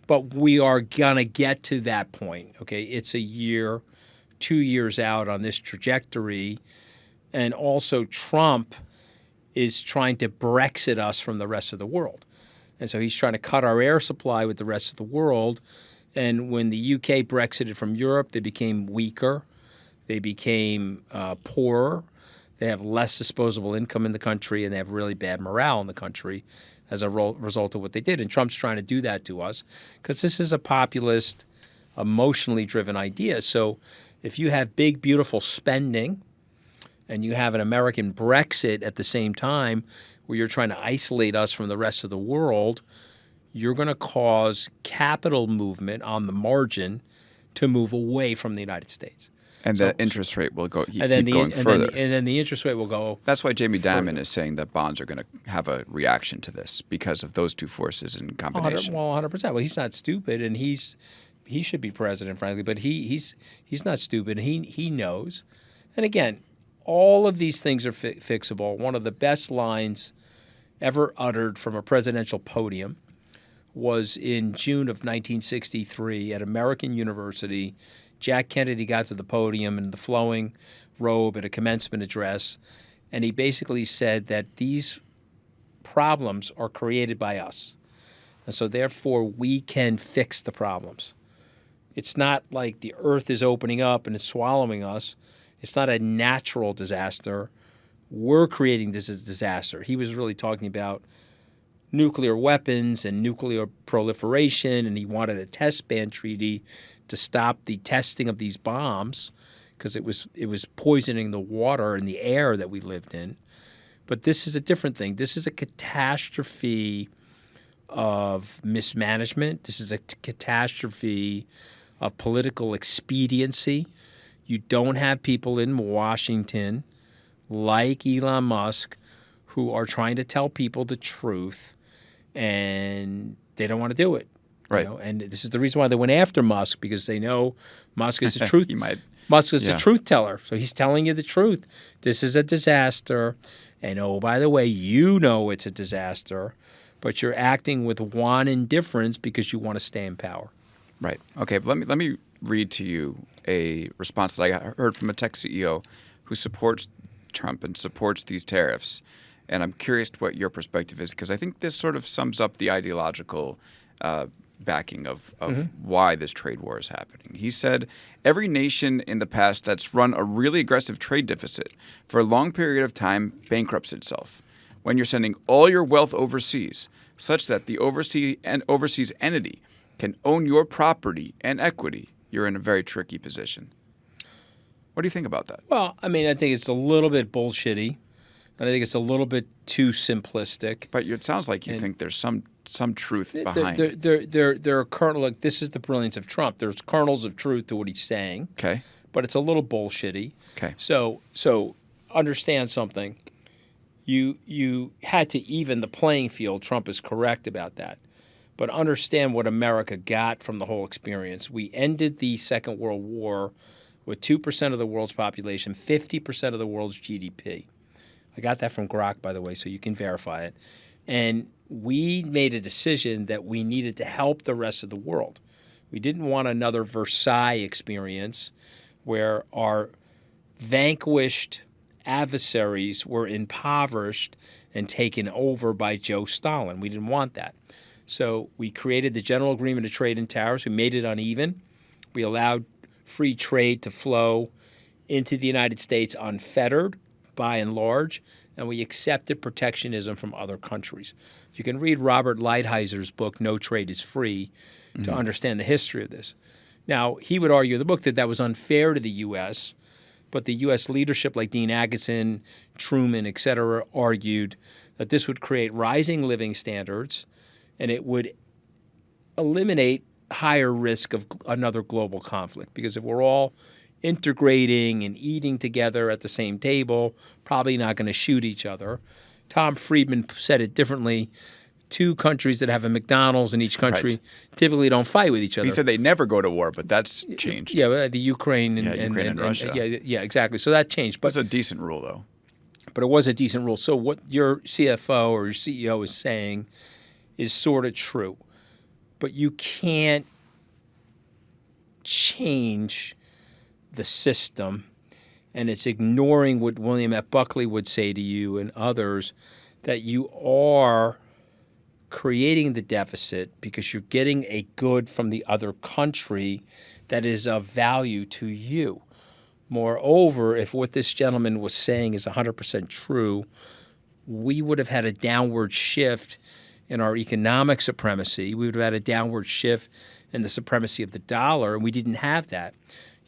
But we are going to get to that point, okay? It's a year, 2 years out on this trajectory. And also Trump is trying to Brexit us from the rest of the world. And so he's trying to cut our air supply with the rest of the world. And when the UK Brexited from Europe, they became weaker. They became poorer. They have less disposable income in the country, and they have really bad morale in the country as a result of what they did. And Trump's trying to do that to us because this is a populist, emotionally driven idea. So if you have big, beautiful spending and you have an American Brexit at the same time where you're trying to isolate us from the rest of the world, you're going to cause capital movement on the margin to move away from the United States. And the interest rate will go going further. And then the interest rate will go. That's why Jamie Dimon is saying that bonds are going to have a reaction to this because of those two forces in combination. 100%. Well, he's not stupid, and he should be president, frankly. But he's not stupid. He knows. And again, all of these things are fixable. One of the best lines ever uttered from a presidential podium was in June of 1963 at American University. Jack Kennedy got to the podium in the flowing robe at a commencement address, and he basically said that these problems are created by us. And so therefore we can fix the problems. It's not like the earth is opening up and it's swallowing us. It's not a natural disaster. We're creating this as a disaster. He was really talking about nuclear weapons and nuclear proliferation, and he wanted a test ban treaty to stop the testing of these bombs because it was poisoning the water and the air that we lived in. But this is a different thing. This is a catastrophe of mismanagement. This is a catastrophe of political expediency. You don't have people in Washington like Elon Musk who are trying to tell people the truth, and they don't want to do it. Right. And this is the reason why they went after Musk, because they know Musk is the truth. Musk is Yeah. the truth teller. So he's telling you the truth. This is a disaster. And oh, by the way, you know it's a disaster, but you're acting with wan indifference because you want to stay in power. Right. Okay. But let me read to you a response that I heard from a tech CEO who supports Trump and supports these tariffs. And I'm curious what your perspective is, because I think this sort of sums up the ideological backing of why this trade war is happening. He said, every nation in the past that's run a really aggressive trade deficit for a long period of time bankrupts itself. When you're sending all your wealth overseas, such that the overseas entity can own your property and equity, you're in a very tricky position. What do you think about that? Well, I mean, I think it's a little bit bullshitty, and I think it's a little bit too simplistic. But it sounds like you think there's some truth behind it. There are kernels. Like, this is the brilliance of Trump. There's kernels of truth to what he's saying. Okay. But it's a little bullshitty. Okay. So understand something. You had to even the playing field. Trump is correct about that. But understand what America got from the whole experience. We ended the Second World War with 2% of the world's population, 50% of the world's GDP. I got that from Grok, by the way, so you can verify it. And we made a decision that we needed to help the rest of the world. We didn't want another Versailles experience where our vanquished adversaries were impoverished and taken over by Joe Stalin. We didn't want that. So we created the General Agreement of Trade and Tariffs. We made it uneven. We allowed free trade to flow into the United States unfettered, by and large, and we accepted protectionism from other countries. You can read Robert Lighthizer book, No Trade is Free, to understand the history of this. Now, he would argue in the book that that was unfair to the U.S., but the U.S. leadership like Dean Acheson, Truman, et cetera, argued that this would create rising living standards and it would eliminate higher risk of another global conflict, because if we're all integrating and eating together at the same table, probably not going to shoot each other. Tom Friedman said it differently. Two countries that have a McDonald's in each country typically don't fight with each other. He said they never go to war, but that's changed. Yeah, the Ukraine and Russia. Yeah, exactly. So that changed. But It's a decent rule, though. But it was a decent rule. So what your CFO or your CEO is saying is sort of true. But you can't change the system, and it's ignoring what William F. Buckley would say to you and others, that you are creating the deficit because you're getting a good from the other country that is of value to you. Moreover, if what this gentleman was saying is 100% true, we would have had a downward shift in our economic supremacy. We would have had a downward shift in the supremacy of the dollar, and we didn't have that.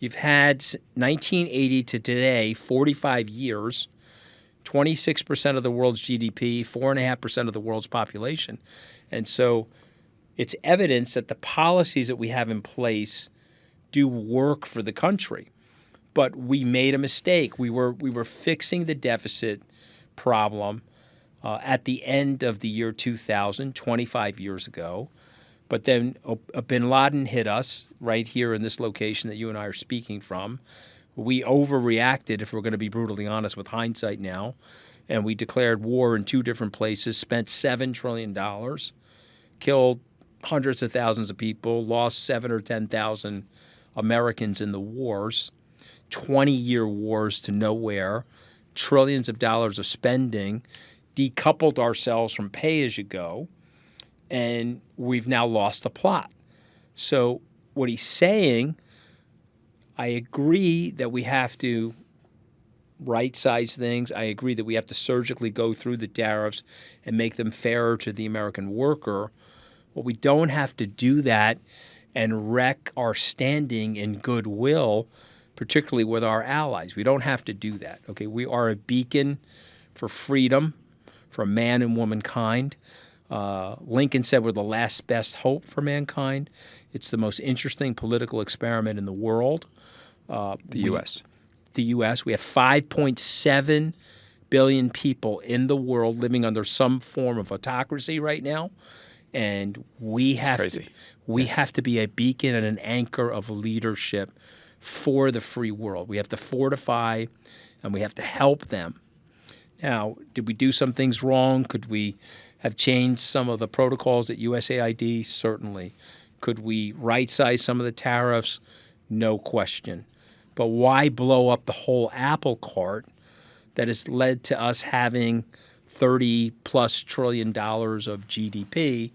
You've had 1980 to today, 45 years, 26% of the world's GDP, 4.5% of the world's population. And so it's evidence that the policies that we have in place do work for the country. But we made a mistake. We were fixing the deficit problem at the end of the year 2000, 25 years ago. But then bin Laden hit us right here in this location that you and I are speaking from. We overreacted, if we're going to be brutally honest with hindsight now, and we declared war in two different places, spent $7 trillion, killed hundreds of thousands of people, lost 7,000 or 10,000 Americans in the wars, 20-year wars to nowhere, trillions of dollars of spending, decoupled ourselves from pay-as-you-go, and we've now lost the plot. So what he's saying, I agree that we have to right-size things. I agree that we have to surgically go through the tariffs and make them fairer to the American worker. But we don't have to do that and wreck our standing in goodwill, particularly with our allies. We don't have to do that. Okay, we are a beacon for freedom, for man and womankind. Lincoln said we're the last best hope for mankind. It's the most interesting political experiment in the world. The U.S. The U.S. We have 5.7 billion people in the world living under some form of autocracy right now, and we have to be a beacon and an anchor of leadership for the free world. We have to fortify, and we have to help them. Now, did we do some things wrong? Could we have changed some of the protocols at USAID? Certainly. Could we right-size some of the tariffs? No question. But why blow up the whole apple cart that has led to us having $30+ trillion of GDP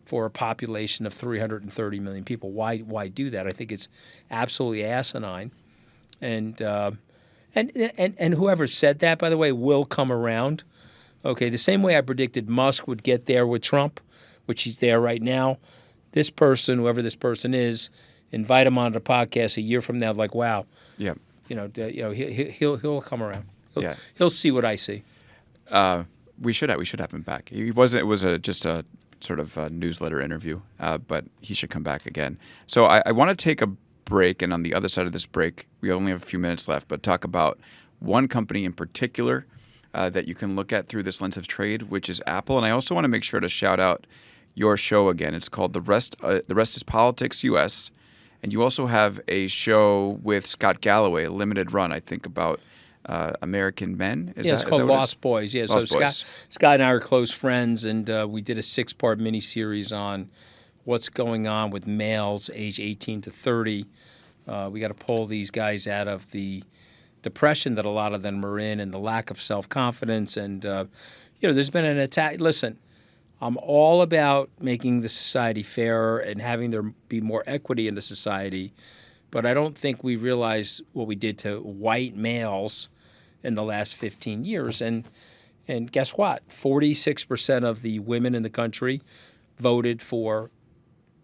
for a population of 330 million people? Why do that? I think it's absolutely asinine. And whoever said that, by the way, will come around. Okay, the same way I predicted Musk would get there with Trump, which he's there right now. This person, whoever this person is, invite him on the podcast a year from now. Like, wow, yeah, he'll come around. He'll see what I see. We should have him back. It was just a sort of a newsletter interview, but he should come back again. So I want to take a break, and on the other side of this break, we only have a few minutes left, but talk about one company in particular that you can look at through this lens of trade, which is Apple. And I also want to make sure to shout out your show again. It's called The Rest is Politics US, and you also have a show with Scott Galloway, a limited run, I think, about American men. It's called Lost Boys. Yeah, Lost Boys. Scott and I are close friends, and we did a 6-part miniseries on what's going on with males age 18 to 30. We got to pull these guys out of the depression that a lot of them are in and the lack of self-confidence. And, there's been an attack. Listen, I'm all about making the society fairer and having there be more equity in the society, but I don't think we realize what we did to white males in the last 15 years. And guess what? 46% of the women in the country voted for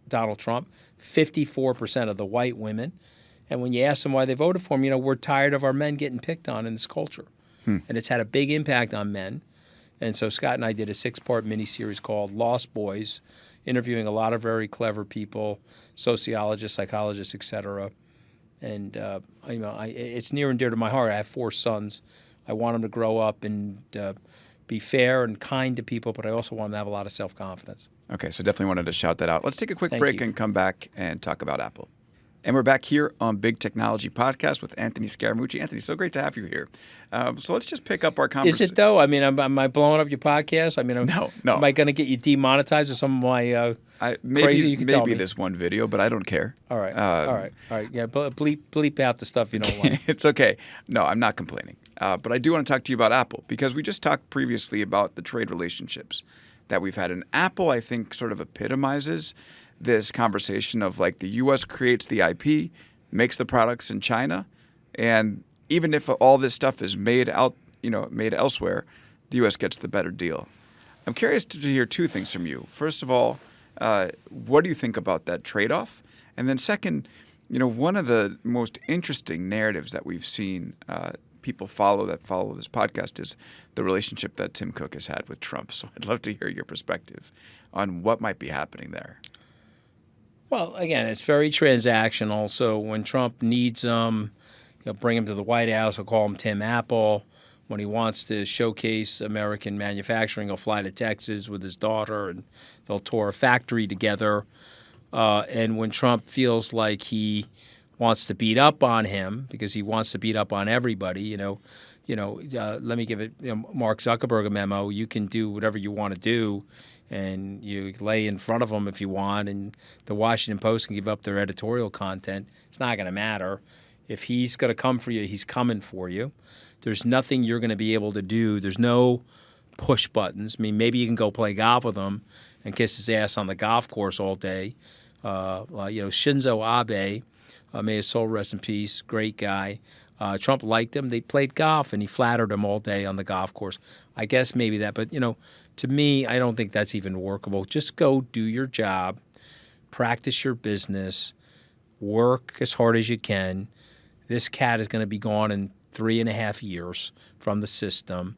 Donald Trump, 54% of the white women. And when you ask them why they voted for him, we're tired of our men getting picked on in this culture. And it's had a big impact on men. And so Scott and I did a 6-part miniseries called Lost Boys, interviewing a lot of very clever people, sociologists, psychologists, et cetera. And, it's near and dear to my heart. I have 4 sons. I want them to grow up and be fair and kind to people, but I also want them to have a lot of self-confidence. Okay, so definitely wanted to shout that out. Let's take a quick break and come back and talk about Apple. And we're back here on Big Technology Podcast with Anthony Scaramucci. Anthony, so great to have you here. So let's just pick up our conversation. Is it, though? I mean, am I blowing up your podcast? I mean, no. Am I going to get you demonetized or some of my crazy? You can tell me. Maybe this one video, but I don't care. All right. Yeah, bleep out the stuff you don't want. It's okay. No, I'm not complaining. But I do want to talk to you about Apple, because we just talked previously about the trade relationships that we've had. And Apple, I think, sort of epitomizes this conversation of like the U.S. creates the IP, makes the products in China, and even if all this stuff is made elsewhere, the U.S. gets the better deal. I'm curious to hear 2 things from you. First of all, what do you think about that trade-off? And then second, one of the most interesting narratives that we've seen people follow this podcast is the relationship that Tim Cook has had with Trump. So I'd love to hear your perspective on what might be happening there. Well, again, it's very transactional. So when Trump needs them, bring him to the White House. He'll call him Tim Apple. When he wants to showcase American manufacturing, he'll fly to Texas with his daughter, and they'll tour a factory together. And when Trump feels like he wants to beat up on him, because he wants to beat up on everybody, let me give it Mark Zuckerberg a memo. You can do whatever you want to do, and you lay in front of them if you want, and the Washington Post can give up their editorial content. It's not going to matter. If he's going to come for you, he's coming for you. There's nothing you're going to be able to do. There's no push buttons. I mean, maybe you can go play golf with him and kiss his ass on the golf course all day, Shinzo Abe, may his soul rest in peace, great guy. Trump liked him. They played golf, and he flattered him all day on the golf course. I guess maybe that, but to me, I don't think that's even workable. Just go do your job, practice your business, work as hard as you can. This cat is going to be gone in 3.5 years from the system,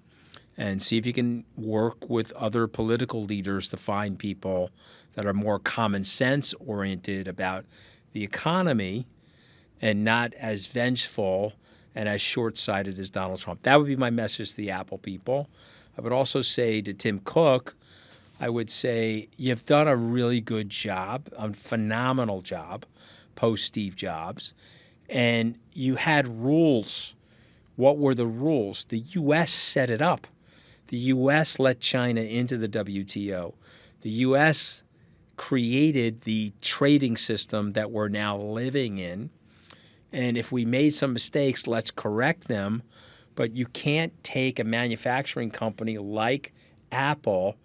and see if you can work with other political leaders to find people that are more common sense oriented about the economy and not as vengeful and as short-sighted as Donald Trump. That would be my message to the Apple people. I would also say to Tim Cook, I would say you've done a really good job, a phenomenal job post Steve Jobs, and you had rules. What were the rules? The U.S. set it up. The U.S. let China into the WTO. The U.S. created the trading system that we're now living in. And if we made some mistakes, let's correct them. But you can't take a manufacturing company like Apple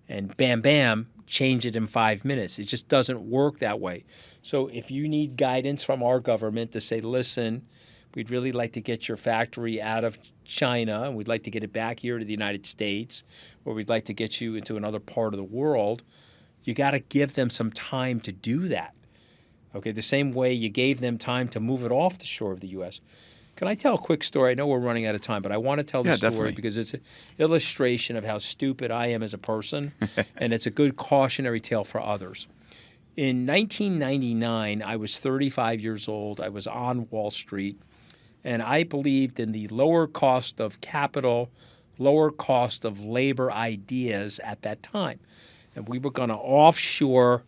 and bam, bam, change it in 5 minutes. It just doesn't work that way. So if you need guidance from our government to say, listen, we'd really like to get your factory out of China, and we'd like to get it back here to the United States, or we'd like to get you into another part of the world, you got to give them some time to do that. Okay, the same way you gave them time to move it off the shore of the U.S. Can I tell a quick story? I know we're running out of time, but I want to tell the story definitely. because it's an illustration of how stupid I am as a person, and it's a good cautionary tale for others. In 1999, I was 35 years old. I was on Wall Street, and I believed in the lower cost of capital, lower cost of labor ideas at that time. And we were going to offshore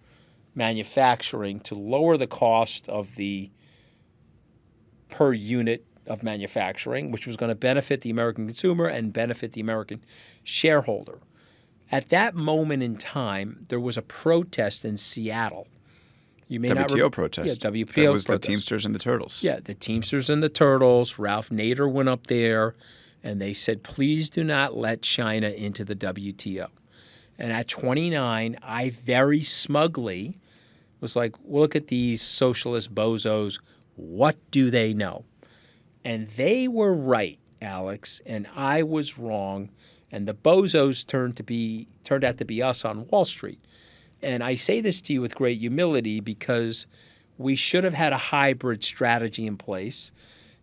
manufacturing to lower the cost of the per unit of manufacturing, which was going to benefit the American consumer and benefit the American shareholder. At that moment in time, there was a protest in Seattle. You may WTO protest. Yeah, WTO That was protest. the Teamsters and the Turtles. Yeah, the Teamsters and the Turtles. Ralph Nader went up there, and they said, please do not let China into the WTO. And at 29, I very smugly was like, well, look at these socialist bozos. What do they know? And they were right, Alex, and I was wrong. And the bozos turned out to be us on Wall Street. And I say this to you with great humility because we should have had a hybrid strategy in place.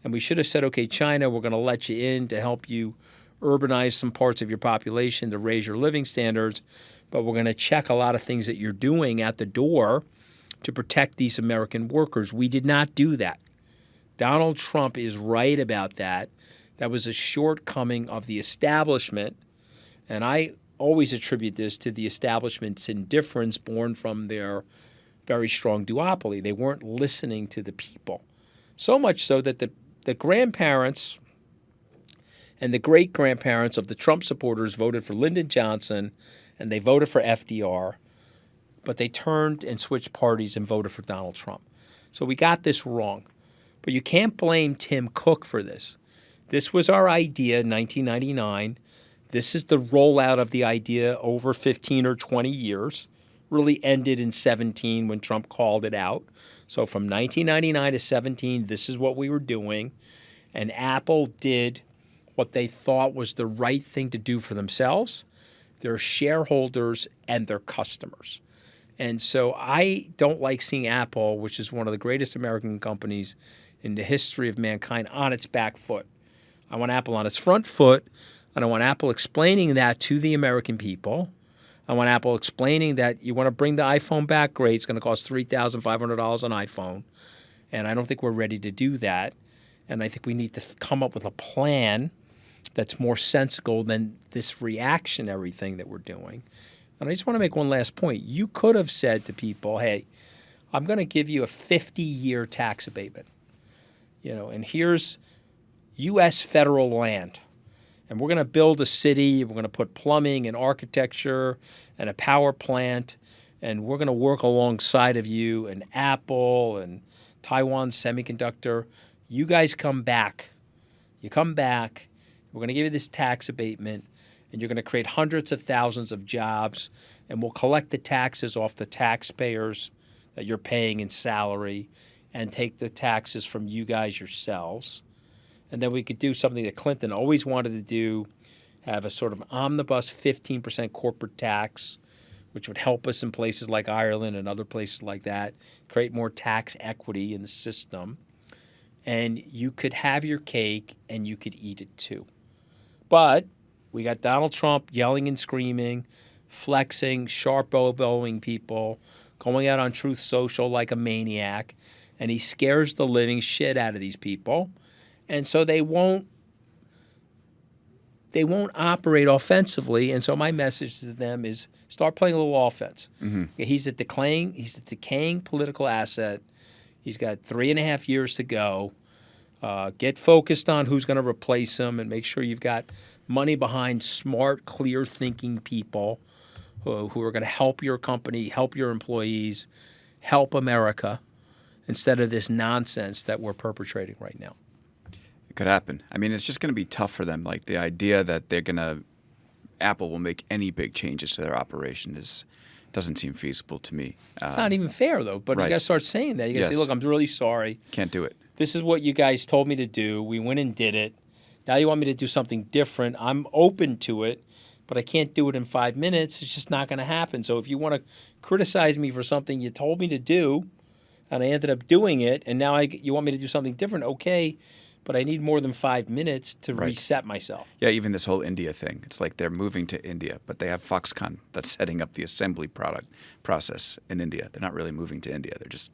And we should have said, okay, China, we're going to let you in to help you urbanize some parts of your population to raise your living standards. But we're going to check a lot of things that you're doing at the door to protect these American workers. We did not do that. Donald Trump is right about that. That was a shortcoming of the establishment. And I always attribute this to the establishment's indifference born from their very strong duopoly. They weren't listening to the people. So much so that the grandparents and the great-grandparents of the Trump supporters voted for Lyndon Johnson, and they voted for FDR, but they turned and switched parties and voted for Donald Trump. So we got this wrong. But you can't blame Tim Cook for this. This was our idea in 1999. This is the rollout of the idea over 15 or 20 years. Really ended in 17 when Trump called it out. So from 1999 to 17, this is what we were doing. And Apple did what they thought was the right thing to do for themselves, their shareholders, and their customers. And so I don't like seeing Apple, which is one of the greatest American companies in the history of mankind, on its back foot. I want Apple on its front foot, and I want Apple explaining that to the American people. I want Apple explaining that you want to bring the iPhone back, great. It's going to cost $3,500 an iPhone. And I don't think we're ready to do that. And I think we need to come up with a plan that's more sensible than this reactionary thing that we're doing. And I just want to make one last point. You could have said to people, hey, I'm going to give you a 50-year tax abatement. And here's U.S. federal land. And we're going to build a city. We're going to put plumbing and architecture and a power plant. And we're going to work alongside of you and Apple and Taiwan Semiconductor. You guys come back. You come back. We're going to give you this tax abatement. And you're going to create hundreds of thousands of jobs. And we'll collect the taxes off the taxpayers that you're paying in salary and take the taxes from you guys yourselves. And then we could do something that Clinton always wanted to do, have a sort of omnibus 15% corporate tax, which would help us in places like Ireland and other places like that, create more tax equity in the system. And you could have your cake and you could eat it too. But we got Donald Trump yelling and screaming, flexing, sharp elbowing people, going out on Truth Social like a maniac, and he scares the living shit out of these people. And so they won't operate offensively. And so my message to them is start playing a little offense. Mm-hmm. He's a decaying political asset. He's got 3.5 years to go. Get focused on who's going to replace him and make sure you've got money behind smart, clear-thinking people who are going to help your company, help your employees, help America, instead of this nonsense that we're perpetrating right now. It could happen. I mean, it's just going to be tough for them. Like the idea that Apple will make any big changes to their operation doesn't seem feasible to me. It's not even fair, though. But right. you got to start saying that. You got to say, look, I'm really sorry. Can't do it. This is what you guys told me to do. We went and did it. Now you want me to do something different. I'm open to it, but I can't do it in 5 minutes. It's just not going to happen. So if you want to criticize me for something you told me to do, and I ended up doing it, and now you want me to do something different, okay, but I need more than 5 minutes to reset myself. Yeah, even this whole India thing. It's like they're moving to India, but they have Foxconn that's setting up the assembly process in India. They're not really moving to India. They're just,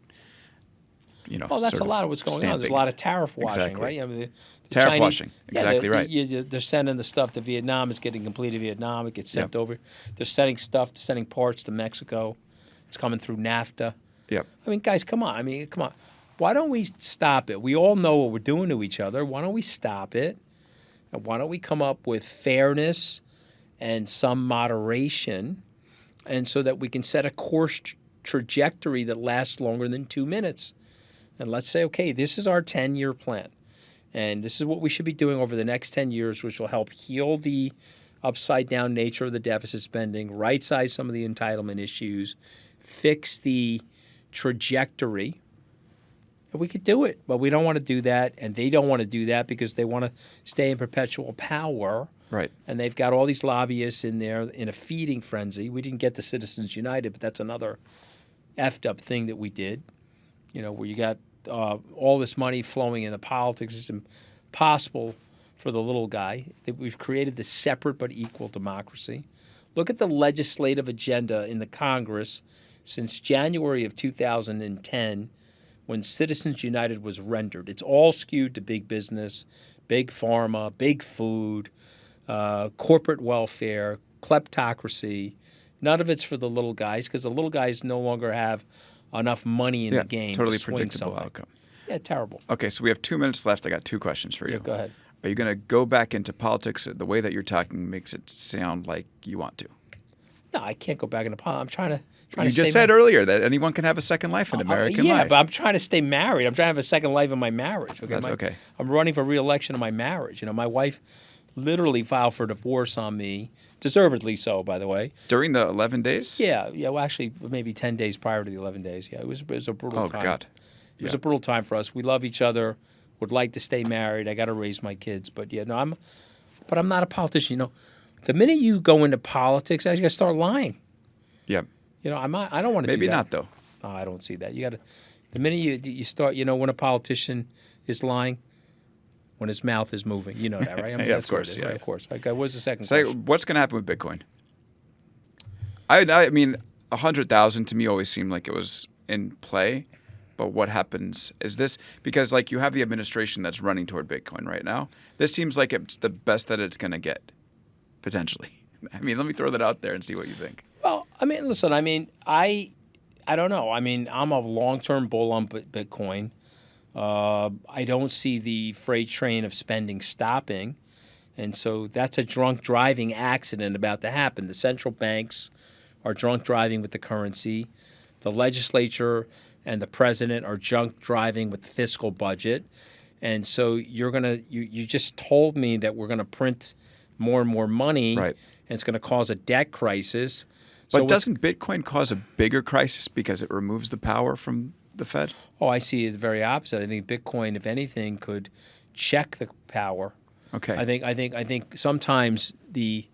Well, that's a lot of what's going on. There's a lot of tariff washing, right? I mean, the tariff Chinese, washing, exactly right. They're sending the stuff to Vietnam. It's getting completed in Vietnam. It gets sent over. They're sending parts to Mexico. It's coming through NAFTA. Yep. I mean, guys, come on. Why don't we stop it? We all know what we're doing to each other. Why don't we stop it? And why don't we come up with fairness and some moderation, and so that we can set a course trajectory that lasts longer than 2 minutes? And let's say, okay, this is our 10-year plan. And this is what we should be doing over the next 10 years, which will help heal the upside-down nature of the deficit spending, right-size some of the entitlement issues, fix the trajectory. And we could do it, but we don't want to do that, and they don't want to do that because they want to stay in perpetual power. Right. And they've got all these lobbyists in there in a feeding frenzy. We didn't get the Citizens United, but that's another effed up thing that we did. Where you got all this money flowing into politics. It's impossible for the little guy. We've created this separate but equal democracy. Look at the legislative agenda in the Congress since January of 2010, when Citizens United was rendered. It's all skewed to big business, big pharma, big food, corporate welfare, kleptocracy. None of it's for the little guys because the little guys no longer have enough money in the game totally to swing predictable something. outcome. Yeah, terrible. Okay, so we have 2 minutes left. I got 2 questions for you. Yeah, go ahead. Are you going to go back into politics? The way that you're talking makes it sound like you want to. No, I can't go back into politics. I'm trying to You just said earlier that anyone can have a second life in American life. Yeah, but I'm trying to stay married. I'm trying to have a second life in my marriage. Okay? That's okay. I'm running for re-election in my marriage. My wife literally filed for divorce on me, deservedly so, by the way. During the 11 days? Yeah. Well, actually, maybe 10 days prior to the 11 days. Yeah, it was a brutal time. Oh, God. It was a brutal time for us. We love each other, would like to stay married. I got to raise my kids. But, I'm not a politician. The minute you go into politics, you got to start lying. Yeah. I don't want to do that. Maybe not, though. No, I don't see that. You got to, the minute you start, when a politician is lying, when his mouth is moving. You know that, right? Yeah, of course. Yeah, right? Of course. Okay, what's the second So question? what's going to happen with Bitcoin? I mean, 100,000 to me always seemed like it was in play. But what happens is this, because you have the administration that's running toward Bitcoin right now. This seems like it's the best that it's going to get, potentially. I mean, let me throw that out there and see what you think. Well, listen, I don't know. I'm a long-term bull on Bitcoin. I don't see the freight train of spending stopping. And so that's a drunk driving accident about to happen. The central banks are drunk driving with the currency. The legislature and the president are drunk driving with the fiscal budget. And so you just told me that we're going to print more and more money. Right. And it's going to cause a debt crisis. But doesn't Bitcoin cause a bigger crisis because it removes the power from the Fed? Oh, I see it the very opposite. I think Bitcoin, if anything, could check the power. Okay. I think sometimes the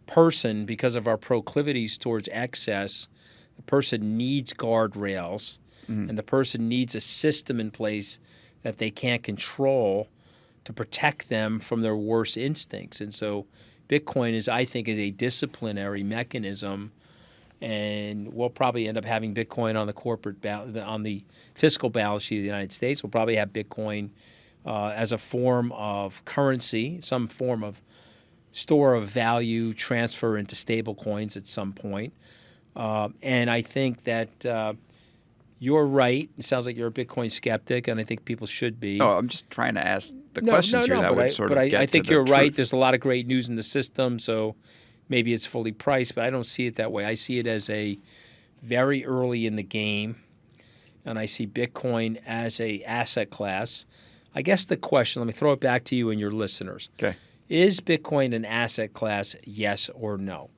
person, because of our proclivities towards excess, the person needs guardrails, and the person needs a system in place that they can't control to protect them from their worst instincts. And so Bitcoin is a disciplinary mechanism, and we'll probably end up having Bitcoin on the on the fiscal balance sheet of the United States. We'll probably have Bitcoin as a form of currency, some form of store of value transfer into stable coins at some point. And I think that you're right. It sounds like you're a Bitcoin skeptic, and I think people should be. Oh, I'm just trying to ask the questions here that would sort of get to the I think you're truth. right. There's a lot of great news in the system, so maybe it's fully priced, but I don't see it that way. I see it as a very early in the game, and I see Bitcoin as a asset class. I guess the question, let me throw it back to you and your listeners. Okay. Is Bitcoin an asset class, yes or no?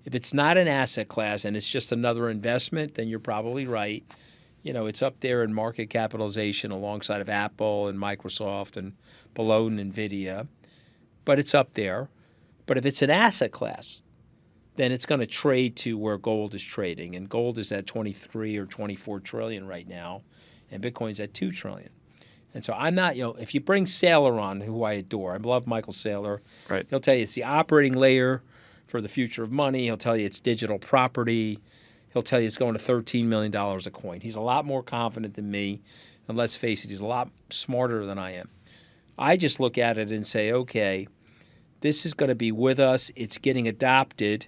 If it's not an asset class and it's just another investment, then you're probably right. You know, it's up there in market capitalization alongside of Apple and Microsoft and below NVIDIA, but it's up there. But if it's an asset class, then it's going to trade to where gold is trading, and gold is at 23 or 24 trillion right now, and Bitcoin's at 2 trillion. And so I'm not, if you bring Saylor on, who I adore, I love Michael Saylor. Right. He'll tell you it's the operating layer for the future of money. He'll tell you it's digital property. He'll tell you it's going to $13 million a coin. He's a lot more confident than me, and let's face it, he's a lot smarter than I am. I just look at it and say, okay, this is going to be with us. It's getting adopted,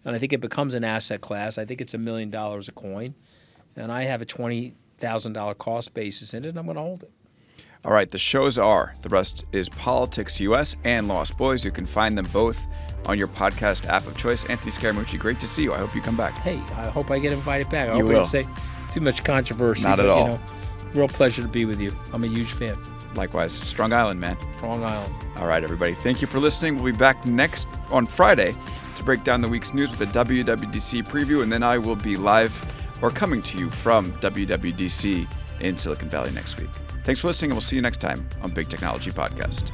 and I think it becomes an asset class. I think it's $1 million a coin, and I have a $20,000 cost basis in it, and I'm going to hold it. All right, the shows are The Rest is Politics US and Lost Boys. You can find them both on your podcast app of choice. Anthony Scaramucci, great to see you. I hope you come back. Hey, I hope I get invited back. I You hope I will. didn't say too much controversy. Not at all. Real pleasure to be with you. I'm a huge fan. Likewise, Strong Island, man. Strong Island. All right, everybody. Thank you for listening. We'll be back next on Friday to break down the week's news with a WWDC preview, and then I will be live or coming to you from WWDC in Silicon Valley next week. Thanks for listening, and we'll see you next time on Big Technology Podcast.